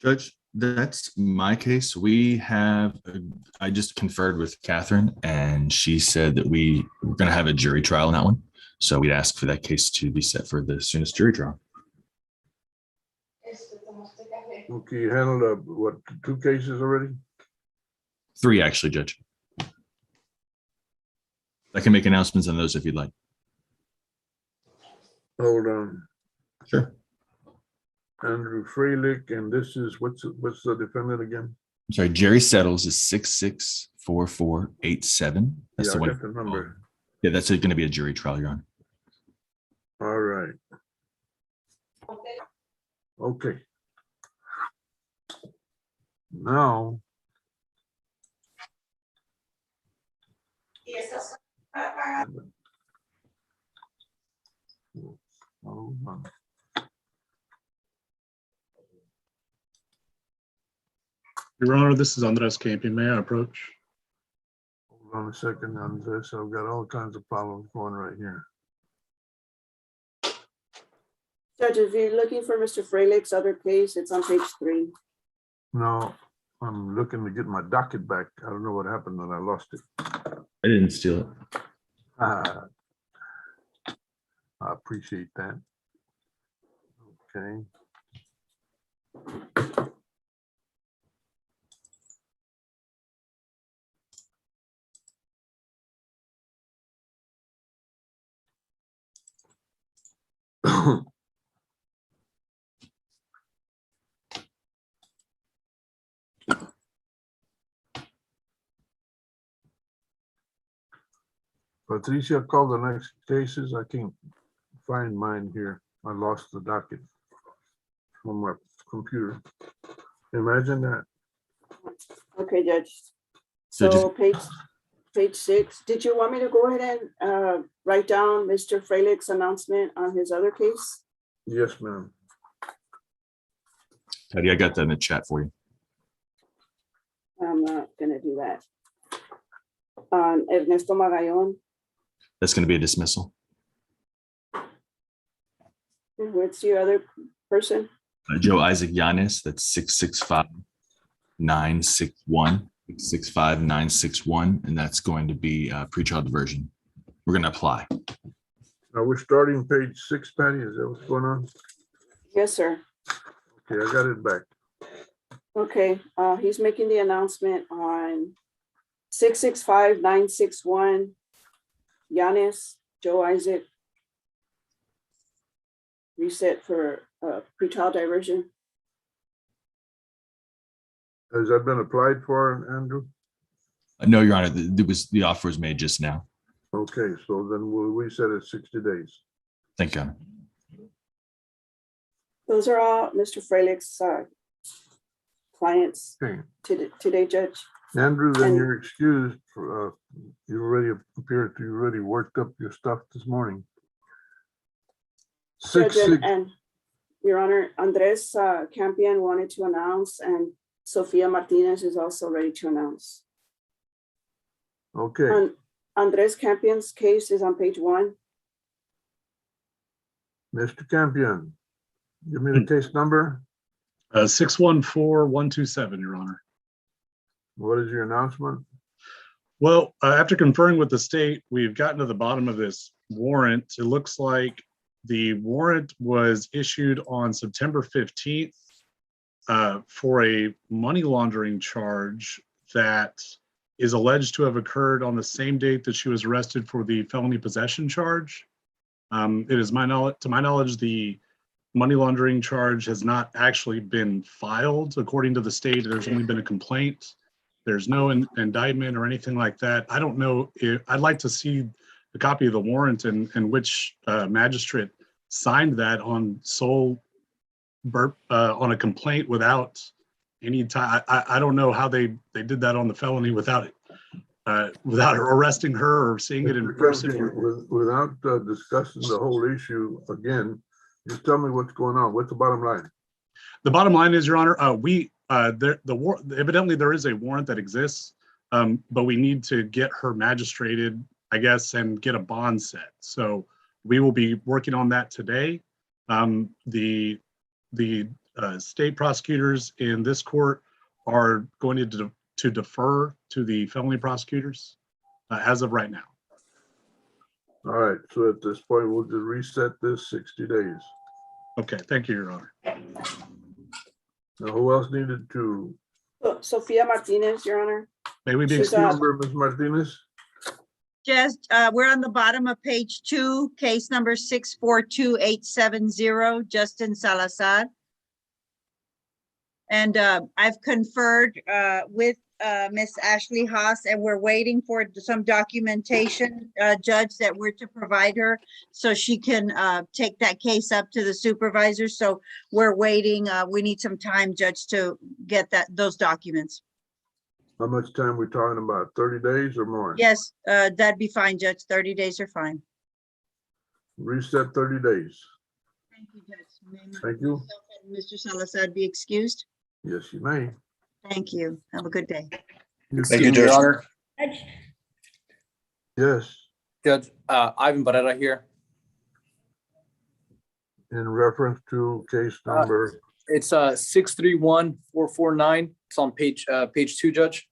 Judge, that's my case. I just conferred with Catherine and she said that we're going to have a jury trial on that one. So we'd ask for that case to be set for the soonest jury trial. Okay, you handled, what, 2 cases already? 3, actually, Judge. I can make announcements on those if you'd like. Hold on. Sure. Andrew Freilich, and this is, what's the defendant again? I'm sorry, Jerry Settles is 664487. That's Yeah, the I one. got the number. Yeah, that's going to be a jury trial, Your Honor. All right. Okay. Now. Hold on. Your Honor, this is Andres Campion. May I approach? Hold on a second on this. I've got all kinds of problems going right here. Judge, if you're looking for Mr. Freilich's other case, it's on page 3. No, I'm looking to get my docket back. I don't know what happened when I lost it. I didn't steal it. I appreciate that. Okay. Patricia called the next cases. I can't find mine here. I lost the docket from my computer. Imagine that. Okay, Judge. So So page 6, did you want me to go ahead and write down Mr. Freilich's announcement on his other case? Yes, ma'am. Patty, I got that in the chat for you. I'm not gonna do that. Ernesto Magallon, That's going to be a dismissal. what's your other person? Joe Isaac Yanis, that's 665961, 665961, and that's going to be pretrial diversion. We're going to apply. Now we're starting page 6, Patty. Is that what's going on? Yes, sir. Okay, I got it back. Okay, he's making the announcement on 665961, Yanis, Joe Isaac. Reset for pretrial diversion. Has that been applied for, Andrew? No, Your Honor, the offer was made just now. Okay, so then we'll reset it 60 days. Thank you, Your Honor. Those are all Mr. Freilich's clients Okay. today, Judge. Andrew, then And- you're excused. You already appeared to, you already worked up your stuff this morning. Judge, 6-6. and Your Honor, Andres Campion wanted to announce, and Sofia Martinez is also ready to announce. Okay, Andres Campion's case is on page 1. Mr. Campion, give me the case number. 614127, Your Honor. What is your announcement? Well, after conferring with the state, we've gotten to the bottom of this warrant. It looks like the warrant was issued on September 15th for a money laundering charge that is alleged to have occurred on the same date that she was arrested for the felony possession charge. It is to my knowledge, the money laundering charge has not actually been filed. According to the state, there's only been a complaint. There's no indictment or anything like that. I don't know if I'd like to see a copy of the warrant and which magistrate signed that on on a complaint without any time. I don't know how they did that on the felony without arresting her or seeing it in person. Without discussing the whole issue again, just tell me what's going on. What's the bottom line? The bottom line is, Your Honor, evidently there is a warrant that exists, but we need to get her magistrated, I guess, and get a bond set. So we will be working on that today. The state prosecutors in this court are going to defer to the felony prosecutors as of right now. All right, so at this point, we'll just reset this 60 days. Okay, thank you, Your Honor. Now, who else needed to? Sophia Martinez, Your Honor. May we be She's excused, Ms. Martinez? Just, we're on the bottom of page 2, case number 642870, Justin Salazar. And I've conferred with Miss Ashley Haas, and we're waiting for some documentation, Judge, that we're to provide her so she can take that case up to the supervisor. So we're waiting. We need some time, Judge, to get those documents. How much time we talking about? 30 days or more? Yes, that'd be fine, Judge. 30 days are fine. Reset 30 days. Thank you, Judge. May Thank you. myself and Mr. Salazar be excused? Yes, you may. Thank you. Have a good day. Thank you, Judge. Honor. Yes, Judge, Ivan Barrera here. in reference to case number, It's 631449. It's on page 2, Judge.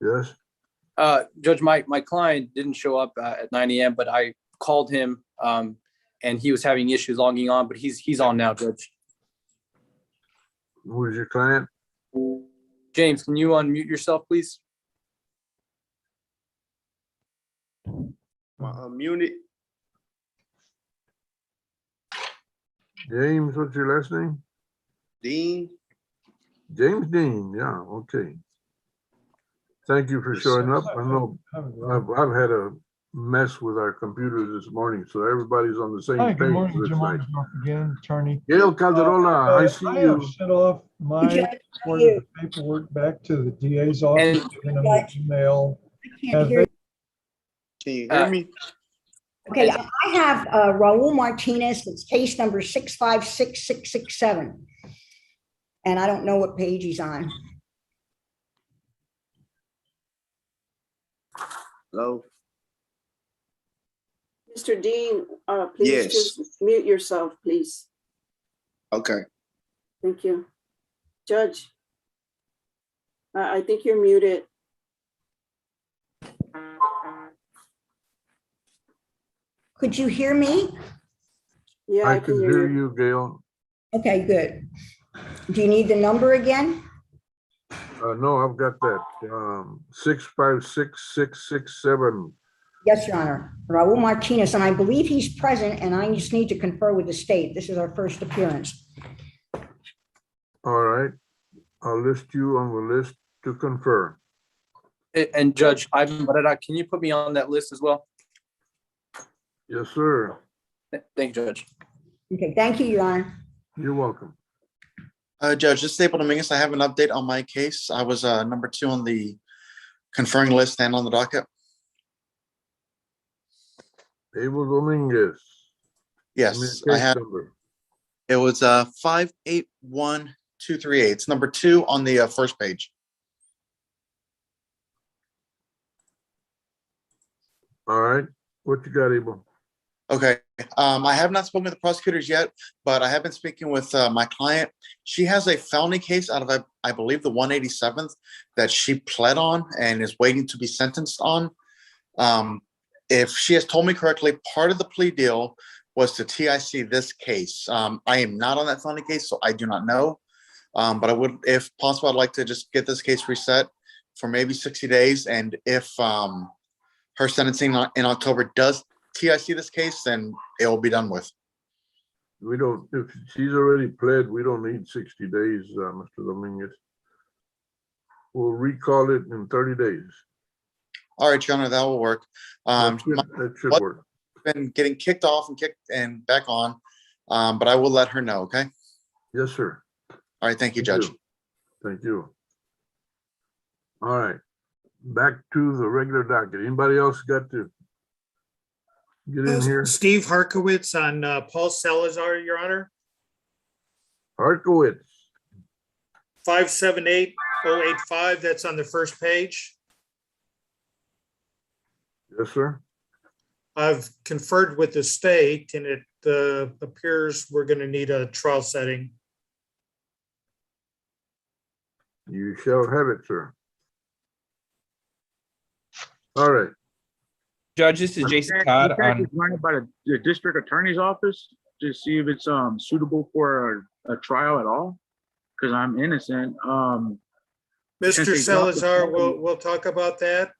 yes, Judge, my client didn't show up at 9 a.m., but I called him and he was having issues logging on, but he's on now, Judge. who is your client? James, can you unmute yourself, please? Mute. James, what's your last name? Dean. James Dean, yeah, okay. Thank you for showing up. I know I've had a mess with our computers this morning, so everybody's on the same Hi, page. good morning, looks Jim like. Armstrong again, attorney. Gail Calderola, I see I you. have sent off my part of the paperwork back to the DA's office, giving them the email. Have they- Can you hear me? Okay, I have Raul Martinez. It's case number 656667. And I don't know what page he's on. Hello. Mr. Dean, please Yes. just mute yourself, please. Okay. Thank you. Judge, I think you're muted. Could you hear me? Yeah, I can hear you, Gail. Okay, good. Do you need the number again? No, I've got that. 656667. Yes, Your Honor. Raul Martinez, and I believe he's present, and I just need to confer with the state. This is our first appearance. All right, I'll list you on the list to confer. And Judge Ivan Barrera, can you put me on that list as well? Yes, sir. Thank you, Judge. Okay, thank you, Your Honor. You're welcome. Judge, this is Abel Dominguez. I have an update on my case. I was number 2 on the conferring list and on the docket. Abel Dominguez. Yes, Case I have. number. It was 581238. It's number 2 on the first page. All right, what you got, Abel? Okay, I have not spoken to the prosecutors yet, but I have been speaking with my client. She has a felony case out of, I believe, the 187th that she pled on and is waiting to be sentenced on. If she has told me correctly, part of the plea deal was to TIC this case. I am not on that felony case, so I do not know. But I would, if possible, I'd like to just get this case reset for maybe 60 days. And if her sentencing in October does TIC this case, then it will be done with. We don't, if she's already pled, we don't need 60 days, Mr. Dominguez. We'll recall it in 30 days. All right, Your Honor, that will work. That should work. Been getting kicked off and kicked and back on, but I will let her know, okay? Yes, sir. All right, thank you, Judge. Thank you. All right, back to the regular docket. Anybody else got to get in here? Steve Harkowitz on Paul Salazar, Your Honor. Harkowitz. 578085, that's on the first page. Yes, sir. I've conferred with the state and it appears we're going to need a trial setting. You shall have it, sir. All right. Judge, this is Jason Todd on. Running by the district attorney's office. to see if it's suitable for a trial at all? Because I'm innocent. Mr. Since they dropped the Salazar, ball- we'll talk about that.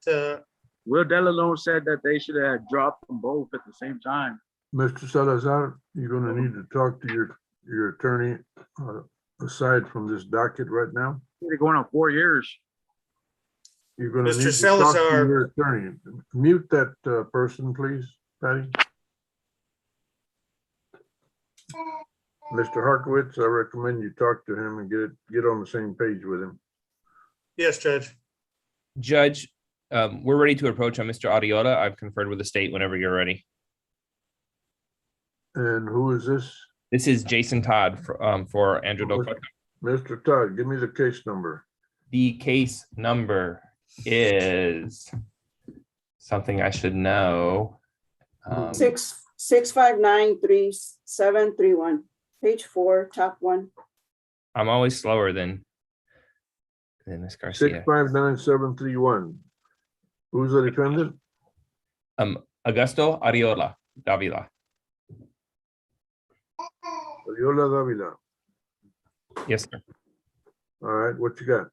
Will Delalone said that they should have dropped them both at the same time. Mr. Salazar, you're gonna need to talk to your attorney, aside from this docket right now. They're going on 4 years. You're gonna Mr. need to talk to Salazar. your attorney. Mute that, person, please, Patty. Mr. Harkowitz, I recommend you talk to him and get on the same page with him. Yes, Judge. Judge, we're ready to approach on Mr. Ariola. I've conferred with the state whenever you're ready. And who is this? This is Jason Todd for Andrew Dokota. Mr. Todd, give me the case number. The case number is something I should know. 6593731, page 4, top 1. I'm always slower than Ms. Garcia. 6593731. Who's the defendant? Augusto Ariola Davila. Ariola Davila. Yes, sir. All right, what you got?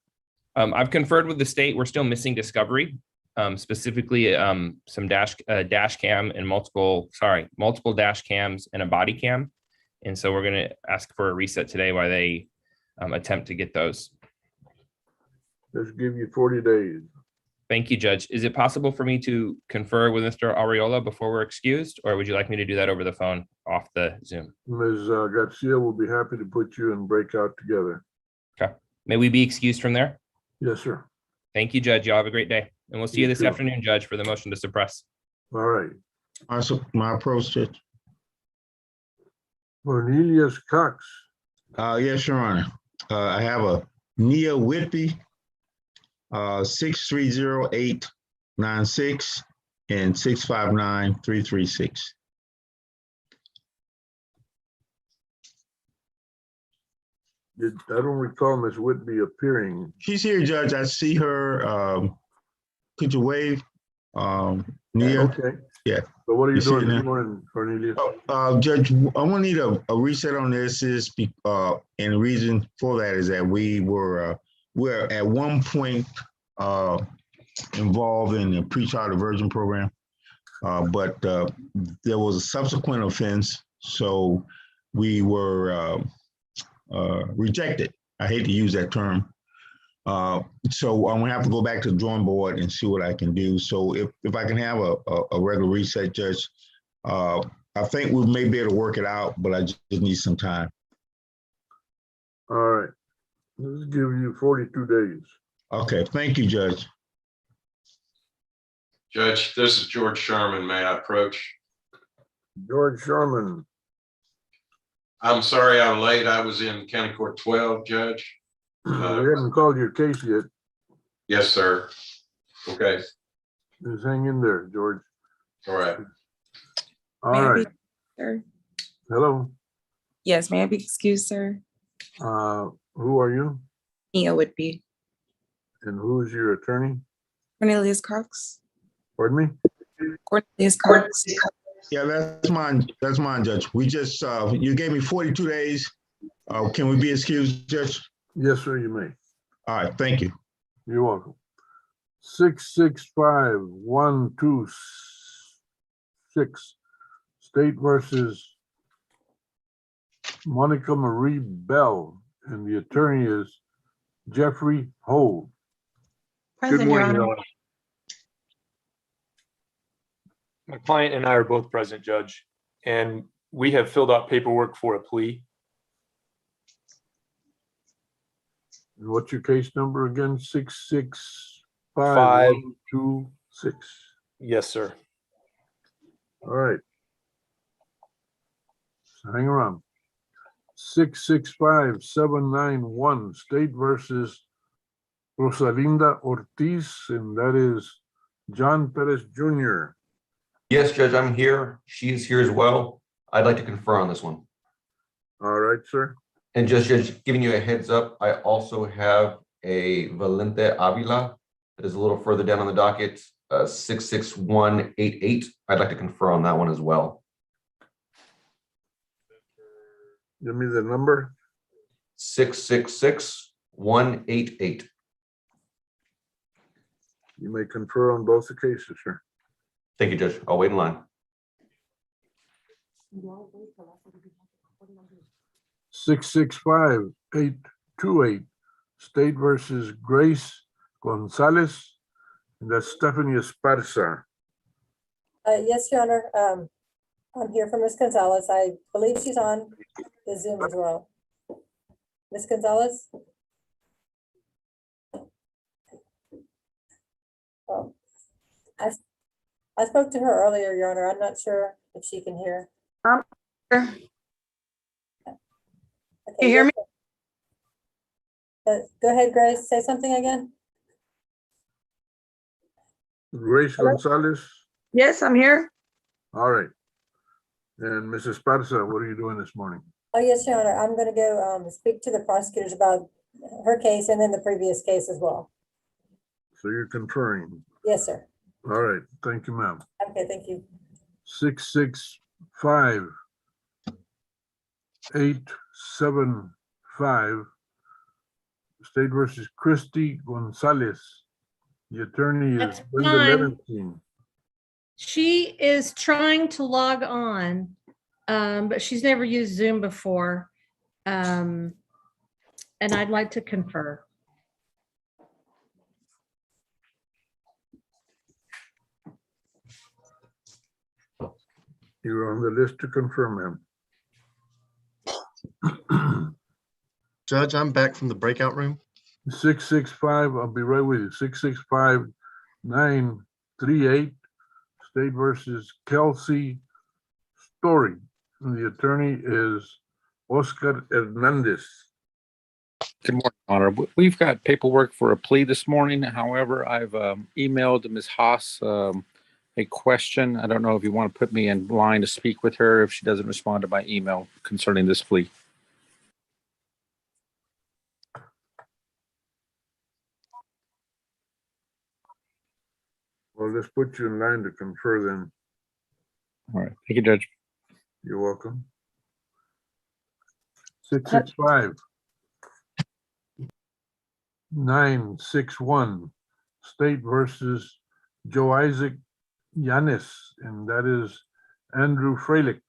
I've conferred with the state. We're still missing discovery, specifically some dash cam and multiple dash cams and a body cam. And so we're going to ask for a reset today while they attempt to get those. Let's give you 40 days. Thank you, Judge. Is it possible for me to confer with Mr. Ariola before we're excused, or would you like me to do that over the phone off the Zoom? Ms. Garcia will be happy to put you in breakout together. Okay. May we be excused from there? Yes, sir. Thank you, Judge. Y'all have a great day. And we'll see you this too. afternoon, Judge, for the motion to suppress. All right. My approach, Judge. Cornelius Cox. Yes, Your Honor. I have a Nia Whitby, 630-896 and 659-336. I don't recall Ms. Whitby appearing. She's here, Judge. I see her. Could you wave? Nia? Okay. Yeah. So what are you see doing her this now? morning, Cornelius? Judge, I want to need a reset on this. And the reason for that is that we're at one point involved in the pretrial diversion program, but there was a subsequent offense, so we were rejected. I hate to use that term. So I'm gonna have to go back to the drawing board and see what I can do. So if I can have a regular reset, Judge, I think we may be able to work it out, but I just need some time. All right. Let's give you 42 days. Okay, thank you, Judge. Judge, this is George Sherman. May I approach? George Sherman. I'm sorry I'm late. I was in County Court 12, Judge. We haven't called your case yet. Yes, sir. Okay. Just hang in there, George. All right. All May I right. be- Sir? Hello. Yes, may I be excused, sir? Who are you? Nia Whitby. And who is your attorney? Cornelius Cox. Pardon me? Cornelius Cox. Yeah, that's mine. That's mine, Judge. We just, you gave me 42 days. Can we be excused, Judge? Yes, sir, you may. All right, thank you. You're welcome. 665-126 State versus Monica Marie Bell, and the attorney is Jeffrey Holt. Present, Your Honor. My client and I are both present, Judge, and we have filled out paperwork for a plea. And what's your case number again? 665-126. Yes, sir. All right. So hang around. 665-791 State versus Rosalinda Ortiz, and that is John Perez Jr. Yes, Judge, I'm here. She is here as well. I'd like to confer on this one. All right, sir. And just giving you a heads up, I also have a Valente Avila that is a little further down on the docket, 66188. I'd like to confer on that one as well. Give me the number. 666-188. You may confer on both the cases, sir. Thank you, Judge. I'll wait in line. 665-828, State versus Grace Gonzalez, and that's Stephanie Esparza. Yes, Your Honor. I'm here for Ms. Gonzalez. I believe she's on the Zoom as well. Ms. Gonzalez? Oh, I spoke to her earlier, Your Honor. I'm not sure if she can hear. Can Okay, you hear me? Go ahead, Grace. Say something again. Grace Hello? Gonzalez. Yes, I'm here. All right. And Mrs. Esparza, what are you doing this morning? Oh, yes, Your Honor. I'm going to go speak to the prosecutors about her case and then the previous case as well. So you're conferring. Yes, sir. All right. Thank you, ma'am. Okay, thank you. 665-875, State versus Christy Gonzalez. The attorney is That's Brenda fine. Levenstein. She is trying to log on, but she's never used Zoom before. And I'd like to confer. You're on the list to confirm, ma'am. Judge, I'm back from the breakout room. 665, I'll be right with you. 665-938, State versus Kelsey Story. And the attorney is Oscar Hernandez. Good morning, Honor. We've got paperwork for a plea this morning. However, I've emailed Ms. Haas a question. I don't know if you want to put me in line to speak with her if she doesn't respond to my email concerning this plea. Well, let's put you in line to confer then. All right. Thank you, Judge. You're welcome. 665-961, State versus Joe Isaac Yanis, and that is Andrew Freilich.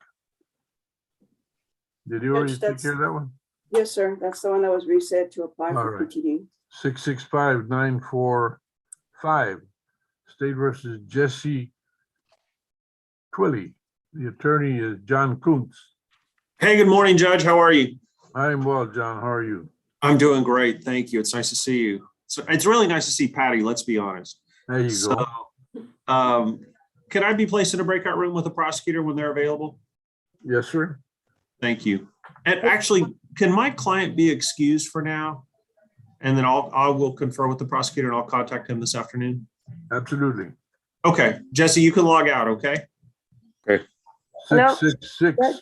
Did you already take care of that one? Yes, sir. That's the one that was reset to apply All for right. PTD. 665-945, State versus Jesse Twilley. The attorney is John Kuntz. Hey, good morning, Judge. How are you? I'm well, John. How are you? I'm doing great. Thank you. It's nice to see you. So it's really nice to see Patty, let's be honest. There you go. Can I be placed in a breakout room with a prosecutor when they're available? Yes, sir. Thank you. And actually, can my client be excused for now? And then I will confer with the prosecutor and I'll contact him this afternoon. Absolutely. Okay, Jesse, you can log out, okay? Okay. 666.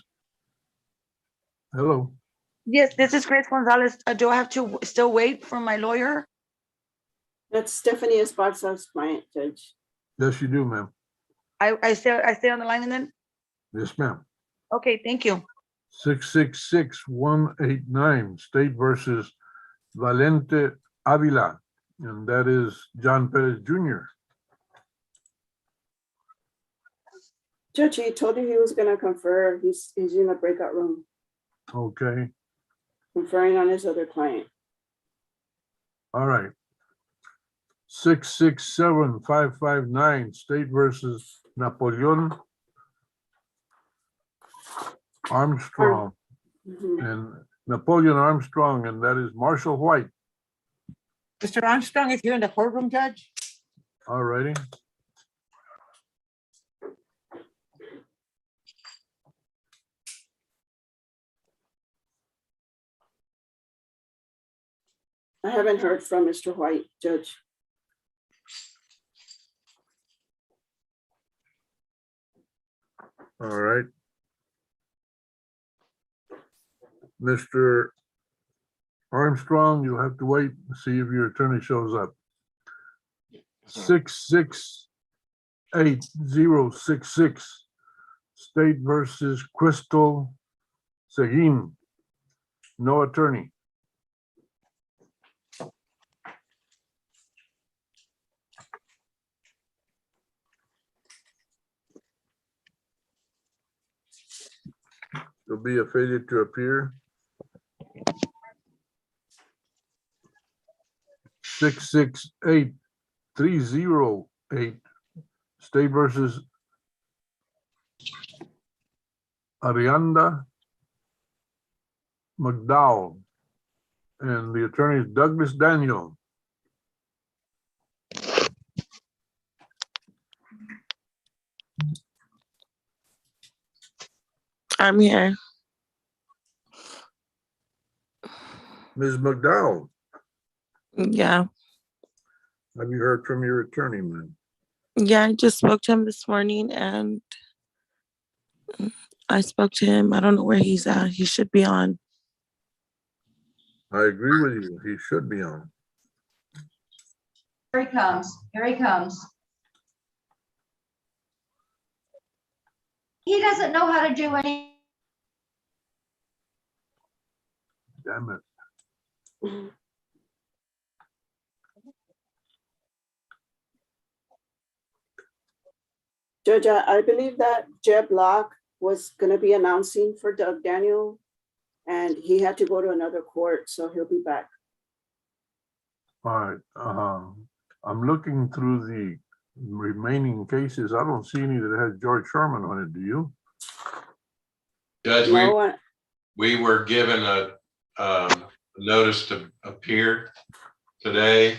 Hello. Yes, this is Grace Gonzalez. Do I have to still wait for my lawyer? That's Stephanie Esparza's client, Judge. Yes, you do, ma'am. I stay on the line and then? Yes, ma'am. Okay, thank you. 666-189, State versus Valente Avila, and that is John Perez Jr. Judge, he told you he was gonna confer. He's in the breakout room Okay, conferring on his other client. all right. 667-559, State versus Napoleon Armstrong, and Napoleon Armstrong, and that is Marshall White. Mr. Armstrong, if you're in the courtroom, Judge. All righty. I haven't heard from Mr. White, Judge. All right. Mr. Armstrong, you'll have to wait and see if your attorney shows up. 668-066, State versus Crystal Seguin. No attorney. There'll be a failure to appear. 668-308 State versus Arianda McDowell. And the attorney is Douglas Daniel. I'm here. Ms. McDowell, Yeah. have you heard from your attorney, man? Yeah, I just spoke to him this morning and I spoke to him. I don't know where he's at. He should be on. I agree with you. He should be on. Here he comes. Here he comes. He doesn't know how to do any. Damn it. Judge, I believe that Jeb Locke was gonna be announcing for Doug Daniel, and he had to go to another court, so he'll be back. All right. I'm looking through the remaining cases. I don't see any that has George Sherman on it. Do you? Judge, No, we were given a notice to appear today.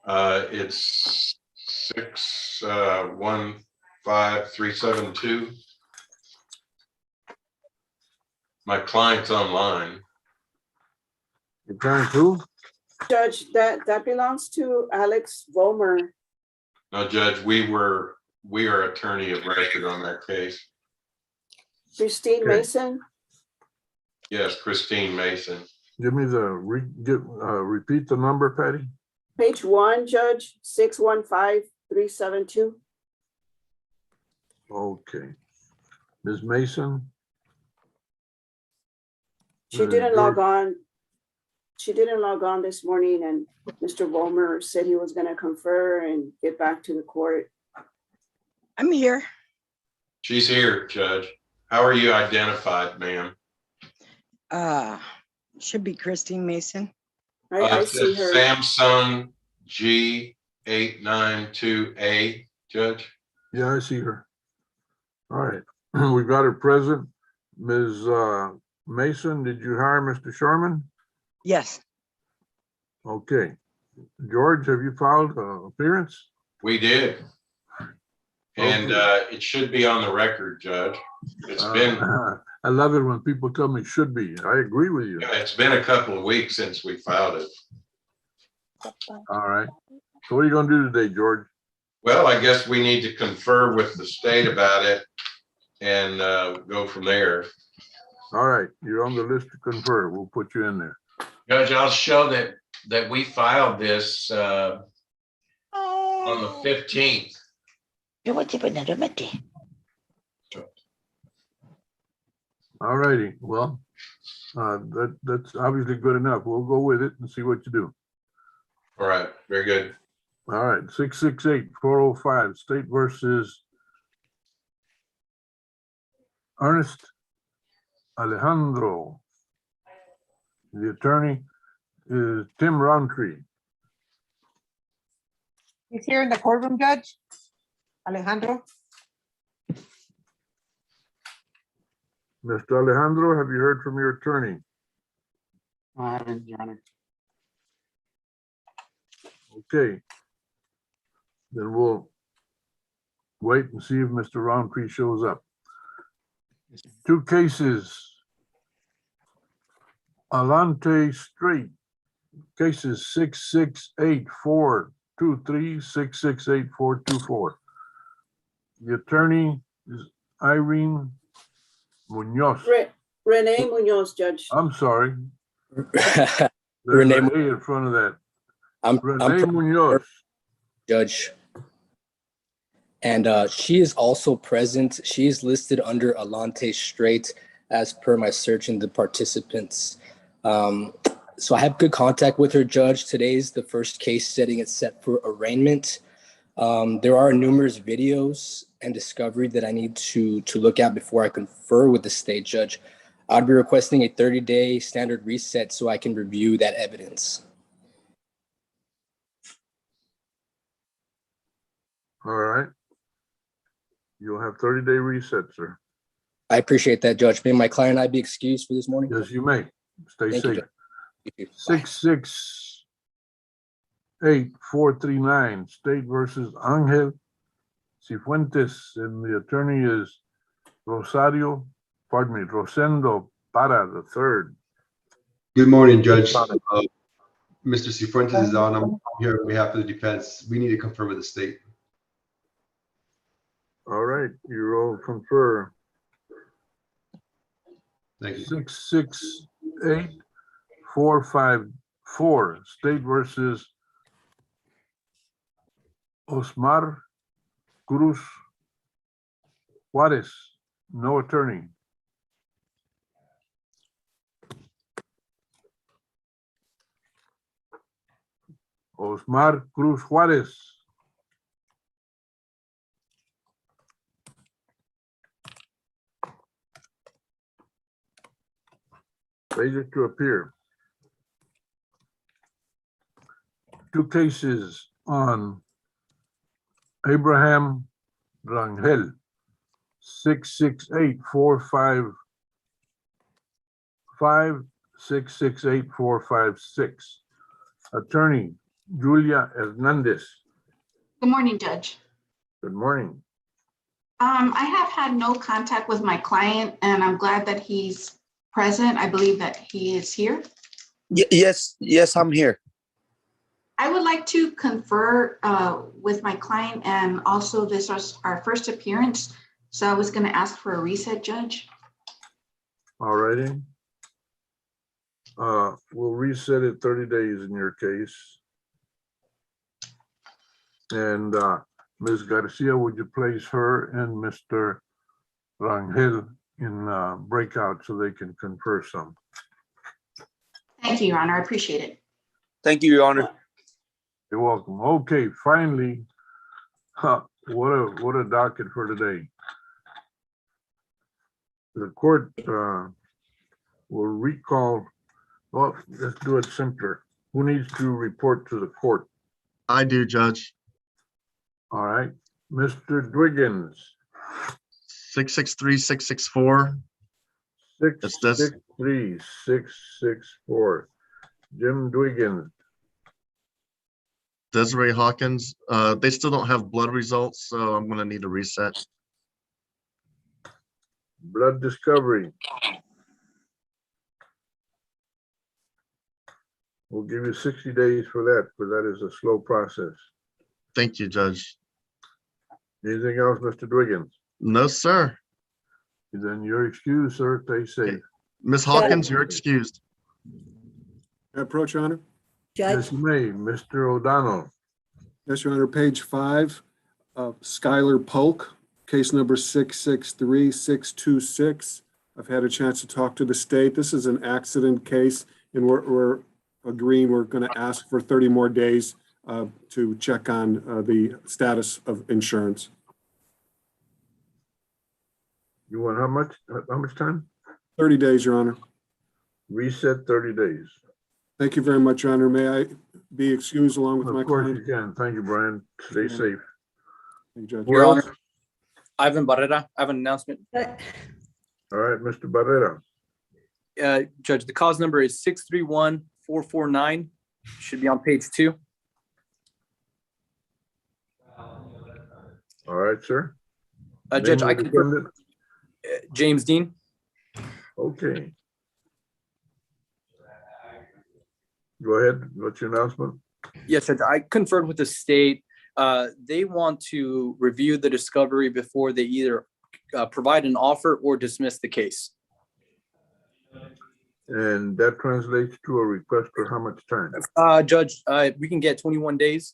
It's 615372. My client's online. Your client who? Judge, that belongs to Alex Vollmer. No, Judge, we are attorney of record on that case. Christine Okay. Mason. Yes, Christine Mason. Give me the, repeat the number, Patty. Page 1, Judge, 615372. Okay. Ms. Mason? She didn't log on. She didn't log on this morning, and Mr. Vollmer said he was gonna confer and get back to the court. I'm here. She's here, Judge. How are you identified, ma'am? Should be Christine Mason. I see her. Samsung G892A, Judge. Yeah, I see her. All right. We got her present. Ms. Mason, did you hire Mr. Sherman? Yes. Okay. George, have you filed an appearance? We did. And it should be on the record, Judge. It's been, I love it when people tell me should be. I agree with you. it's been a couple of weeks since we filed it. All right. So what are you gonna do today, George? Well, I guess we need to confer with the state about it and go from there. All right, you're on the list to confer. We'll put you in there. Judge, I'll show that we filed this on the 15th. All righty, well, that's obviously good enough. We'll go with it and see what you do. All right, very good. All right, 668-405, State versus Ernest Alejandro. The attorney is Tim Roundtree. He's here in the courtroom, Judge. Alejandro. Mr. Alejandro, have you heard from your attorney? I haven't, Your Honor. Okay. Then we'll wait and see if Mr. Roundtree shows up. Two cases. Alante Strait, cases 668-423, 668-424. The attorney is Irene Munoz. Renee Munoz, Judge. I'm sorry. There's Renee an A in front of that. I'm Renee Munoz. Judge. And she is also present. She is listed under Alante Strait as per my searching the participants. So I have good contact with her, Judge. Today's the first case setting it set for arraignment. There are numerous videos and discovery that I need to look at before I confer with the state judge. I'd be requesting a 30-day standard reset so I can review that evidence. All right. You'll have 30-day reset, sir. I appreciate that, Judge. May my client and I be excused for this morning? Yes, you may. Stay Thank you, safe. Judge. You too. Bye. 668-439, State versus Angel Cifuentes, and the attorney is Rosendo Para III. Good morning, Judge. Mr. Cifuentes is on. I'm here on behalf of the defense. We need to confer with the state. All right, you all confer. Thank you. 668-454, State versus Osmar Cruz Juarez, no attorney. Osmar Cruz Juarez. Failure to appear. Two cases on Abraham Rangel, 668-455, 668-456. Attorney Julia Hernandez. Good morning, Judge. Good morning. I have had no contact with my client, and I'm glad that he's present. I believe that he is here. Yes, I'm here. I would like to confer with my client, and also this is our first appearance. So I was going to ask for a reset, Judge. All righty. We'll reset it 30 days in your case. And Ms. Garcia, would you place her and Mr. Rangel in breakout so they can confer some? Thank you, Your Honor. I appreciate it. Thank you, Your Honor. You're welcome. Okay, finally, what a docket for today. The court will recall, well, let's do it simpler. Who needs to report to the court? I do, Judge. All right, Mr. Dwiggins. 663-664. 663-664. Jim Dwiggins. Desiree Hawkins. They still don't have blood results, so I'm going to need a reset. Blood discovery. We'll give you 60 days for that, because that is a slow process. Thank you, Judge. Anything else, Mr. Dwiggins? No, sir. Then you're excused, sir. Stay safe. Ms. Hawkins, you're excused. Approach, Your Honor. Yes, you may. Mr. O'Donnell. Yes, Your Honor. Page 5 of Skylar Polk, case number 663-626. I've had a chance to talk to the state. This is an accident case, and we're agreeing we're going to ask for 30 more days to check on the status of insurance. You want how much time? 30 days, Your Honor. Reset 30 days. Thank you very much, Your Honor. May I be excused along with my Of course client? you can. Thank you, Brian. Stay safe. Thank you, Judge. Your Honor, Ivan Barrera, I have an announcement. All right, Mr. Barrera. Judge, the cause number is 631449. Should be on page 2. All right, sir. Judge, Name I of the confirm. defendant? James Dean. Okay. Go ahead. What's your announcement? Yes, Judge, I conferred with the state. They want to review the discovery before they either provide an offer or dismiss the case. And that translates to a request for how much time? Judge, we can get 21 days.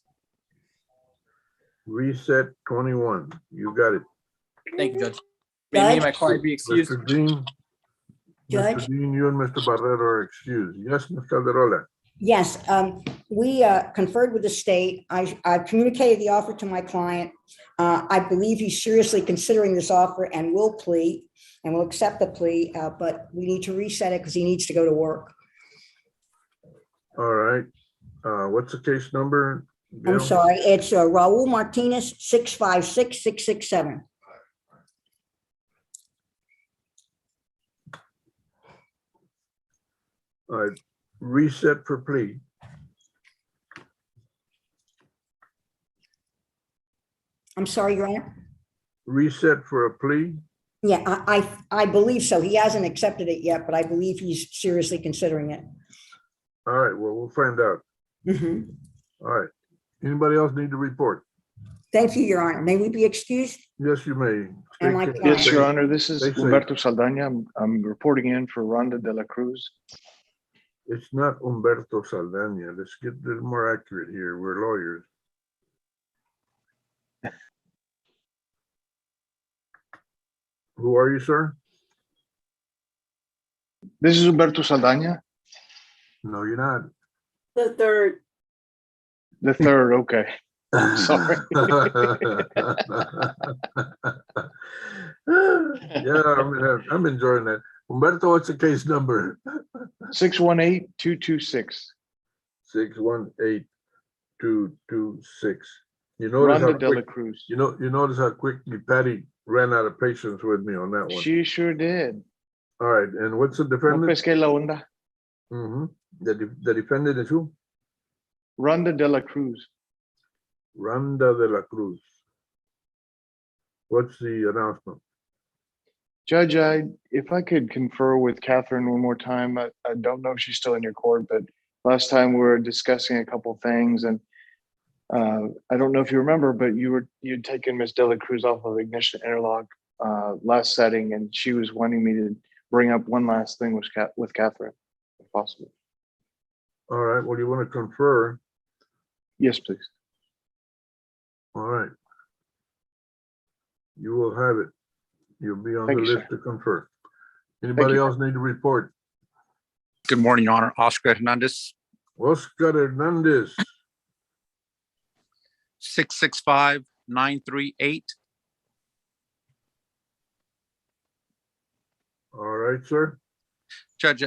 Reset 21. You got it. Thank you, Judge. May me and my client be excused. Mr. Green. Mr. Judge? Dean, you and Mr. Barrero are excused. Yes, Ms. Calderola. Yes, we conferred with the state. I communicated the offer to my client. I believe he's seriously considering this offer and will plea and will accept the plea, but we need to reset it because he needs to go to work. All right. What's the case number? I'm Gail? sorry, it's Raul Martinez, 656-667. All right, reset for plea. I'm sorry, Your Honor. Reset for a plea. Yeah, I believe so. He hasn't accepted it yet, but I believe he's seriously considering it. All right, well, we'll find out. Mhm. All right. Anybody else need to report? Thank you, Your Honor. May we be excused? Yes, you may. And my Stay- client. Yes, Your Honor, this is stay safe. Humberto Saldaña. I'm reporting in for Rhonda de la Cruz. It's not Humberto Saldaña. Let's get a little more accurate here. We're lawyers. Who are you, sir? This is Humberto Saldaña, No, you're not. The third. the third, okay. Sorry. Yeah, I'm enjoying that. Humberto, what's the case number? 618-226. 618-226. You notice how Rhonda de la quick, Cruz. you notice how quickly Patty ran out of patience with me on that one. She sure did. All right, and what's the No defendant? pesqué la onda. The defendant is who? Rhonda de la Cruz. Randa de la Cruz. What's the announcement? Judge, if I could confer with Catherine one more time, I don't know if she's still in your court, but last time we were discussing a couple things, and I don't know if you remember, but you'd taken Miss De La Cruz off of ignition interlock last setting, and she was wanting me to bring up one last thing with Catherine, if possible. All right, well, you want to confer? Yes, please. All right. You will have it. You'll be on Thank the you, list to confer. Anybody you. else need to report? Good morning, Your Honor. Oscar Hernandez, Oscar Hernandez. 665-938. All right, sir. Judge,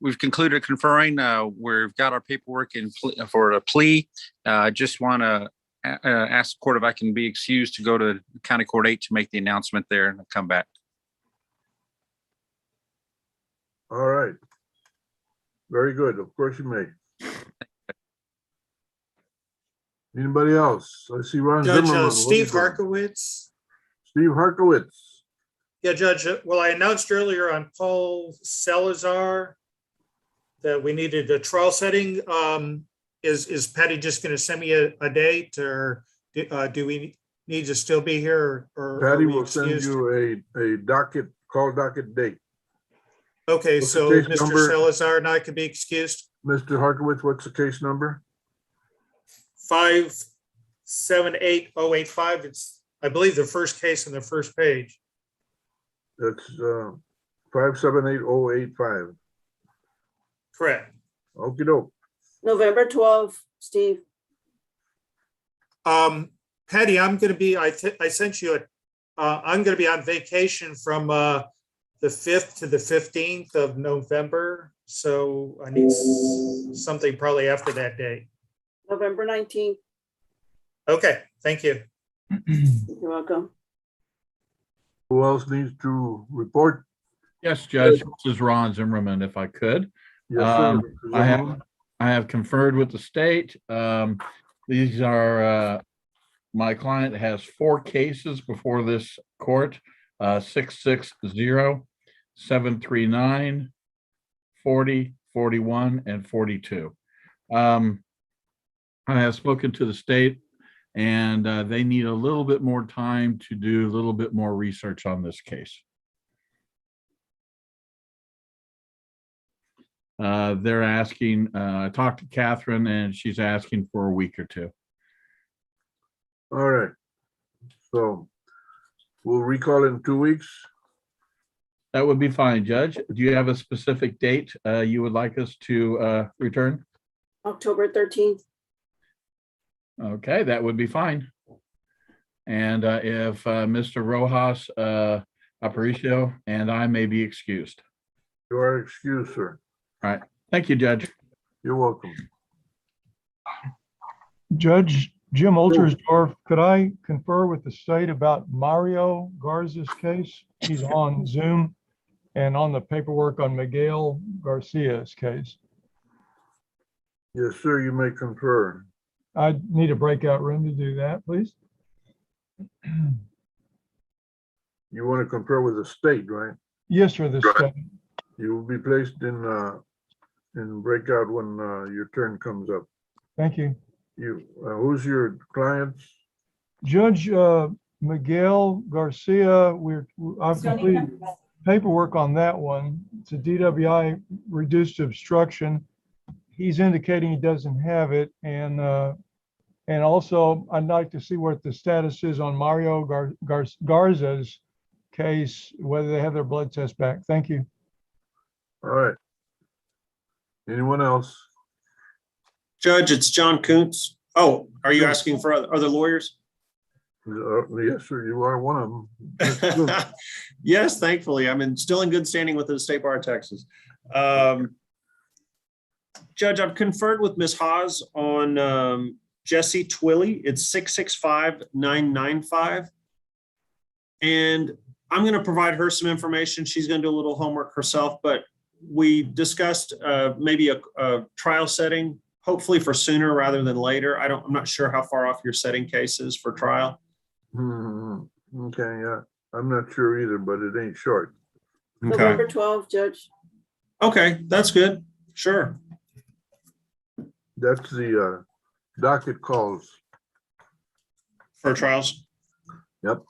we've concluded conferring. We've got our paperwork in for a plea. I just want to ask the court if I can be excused to go to County Court 8 to make the announcement there and come back. All right. Very good. Of course you may. Anybody else? I see Ron Judge Zimmerman. What Steve is it? Harkowitz. Steve Harkowitz. Yeah, Judge, well, I announced earlier on Paul Salazar that we needed a trial setting. Is Patty just going to send me a date, or do we need to still be here? Or Patty are we will send excused? you a call docket date. Okay, What's the so case Mr. number? Salazar and I could be excused. Mr. Harkowitz, what's the case number? 578085. It's, I believe, the first case on the first page. That's 578-085. Correct. Okey doke. November 12th, Steve. Patty, I'm going to be, I sent you I'm going to be on vacation from the 5th to the 15th of November. So I need something probably after that date. November 19th. Okay, thank you. You're welcome. Who else needs to report? Yes, Judge, this is Ron Zimmerman, if I could. Yes, sir. I have conferred with the state. These are, my client has 4 cases before this court, 660, 739, 40, 41, and 42. I have spoken to the state, and they need a little bit more time to do a little bit more research on this case. They're asking, I talked to Catherine, and she's asking for a week or 2. All right. So we'll recall in 2 weeks. That would be fine, Judge. Do you have a specific date you would like us to return? October 13th. Okay, that would be fine. And if Mr. Rojas Aparicio and I may be excused. You are excused, sir. All right. Thank you, Judge. You're welcome. Judge Jim Oltersdorf, could I confer with the state about Mario Garza's case? He's on Zoom and on the paperwork on Miguel Garcia's case. Yes, sir, you may confer. I need a breakout room to do that, please. You want to confer with the state, right? Yes, sir, the state. You will be placed in breakout when your turn comes up. Thank you. Who's your clients? Judge Miguel Garcia, I've completed paperwork on that one. It's a DWI reduced obstruction. He's indicating he doesn't have it. And also I'd like to see what the status is on Mario Garza's case, whether they have their blood test back. Thank you. All right. Anyone else? Judge, it's John Kuntz. Oh, are you asking for other lawyers? Yes, sir, you are one of them. Yes, thankfully. I'm still in good standing with the State Bar of Texas. Judge, I've conferred with Ms. Haas on Jesse Twilley. It's 665-995. And I'm going to provide her some information. She's going to do a little homework herself, but we discussed maybe a trial setting, hopefully for sooner rather than later. I'm not sure how far off your setting case is for trial. Okay, yeah. I'm not sure either, but it ain't short. Okay. November 12th, Judge. Okay, that's good. Sure. That's the docket calls. For trials? Yep.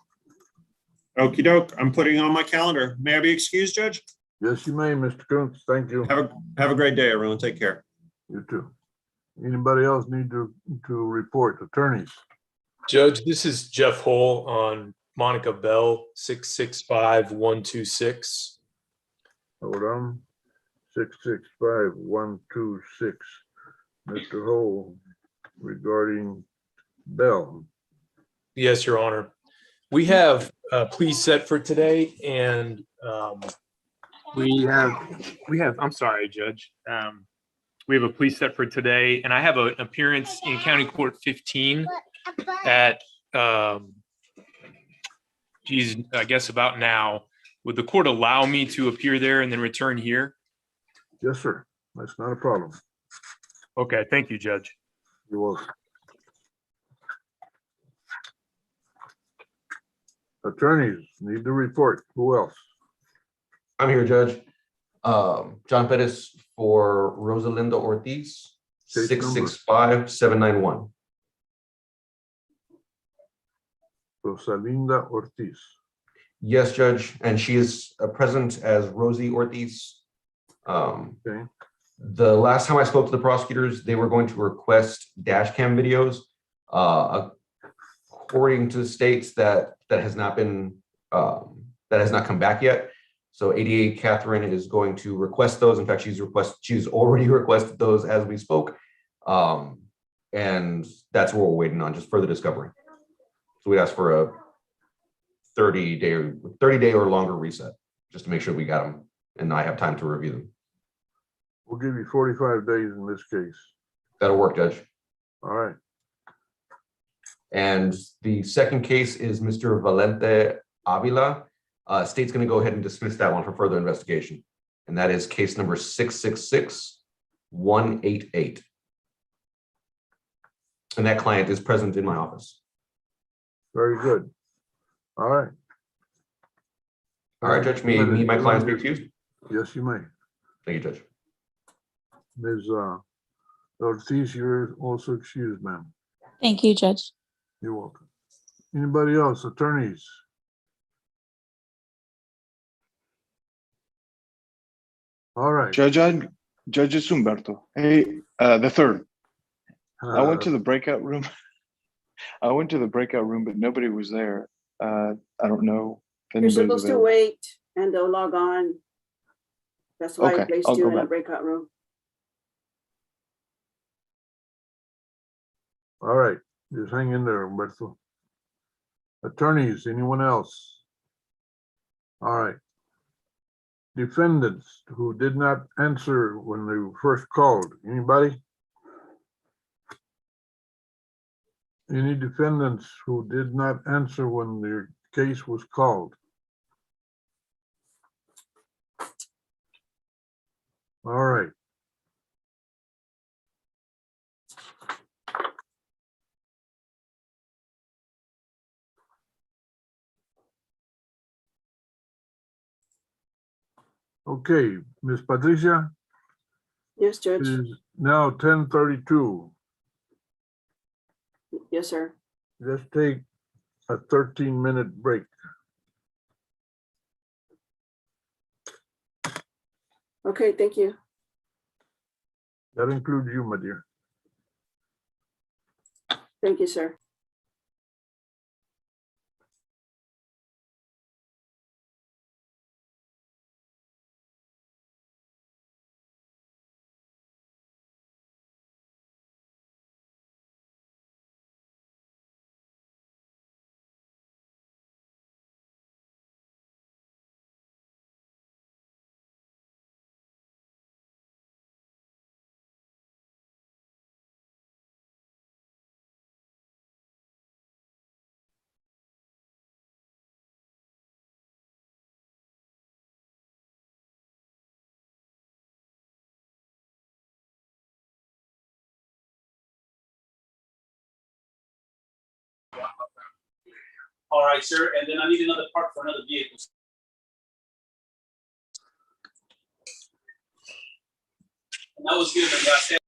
Okie doke. I'm putting it on my calendar. May I be excused, Judge? Yes, you may, Mr. Kuntz. Thank you. Have a great day, everyone. Take care. You too. Anybody else need to report? Attorneys? Judge, this is Jeff Hull on Monica Bell, 665-126. Hold on. 665-126. Mr. Hole, regarding Bell. Yes, Your Honor. We have a plea set for today, and we have. I'm sorry, Judge. We have a plea set for today, and I have an appearance in County Court 15 at, I guess about now. Would the court allow me to appear there and then return here? Yes, sir. That's not a problem. Okay, thank you, Judge. You're welcome. Attorneys need to report. Who else? I'm here, Judge. John Pettis for Rosalinda Ortiz, 665-791. Rosalinda Ortiz. Yes, Judge, and she is present as Rosie Ortiz. Okay. The last time I spoke to the prosecutors, they were going to request dash cam videos. According to the states, that has not been that has not come back yet. So ADA Catherine is going to request those. In fact, she's already requested those as we spoke, and that's what we're waiting on, just further discovery. So we asked for a 30-day or longer reset, just to make sure we got them, and I have time to review them. We'll give you 45 days in this case. That'll work, Judge. All right. And the second case is Mr. Valente Avila. State's going to go ahead and dismiss that one for further investigation. And that is case number 666-188. And that client is present in my office. Very good. All right. All right, Judge, may my clients be excused? Yes, you may. Thank you, Judge. Ms. Ortiz, you're also excused, ma'am. Thank you, Judge. You're welcome. Anybody else? Attorneys? All right. Judge it's Humberto. Hey, the third. I went to the breakout room. I went to the breakout room, but nobody was there. I don't know if You're anybody's supposed to available. wait. and they'll log on. That's why I Okay, placed I'll you go in a back. breakout room. All right, just hang in there, Humberto. Attorneys, anyone else? All right. Defendants who did not answer when they were first called, anybody? Any defendants who did not answer when their case was called? All right. Okay, Ms. Patricia, Yes, Judge. it is now 10:32. Yes, sir. Let's take a 13-minute break. Okay, thank you. That includes you, my dear. Thank you, sir. All right, sir. And then I need another part for another vehicle. And that was good.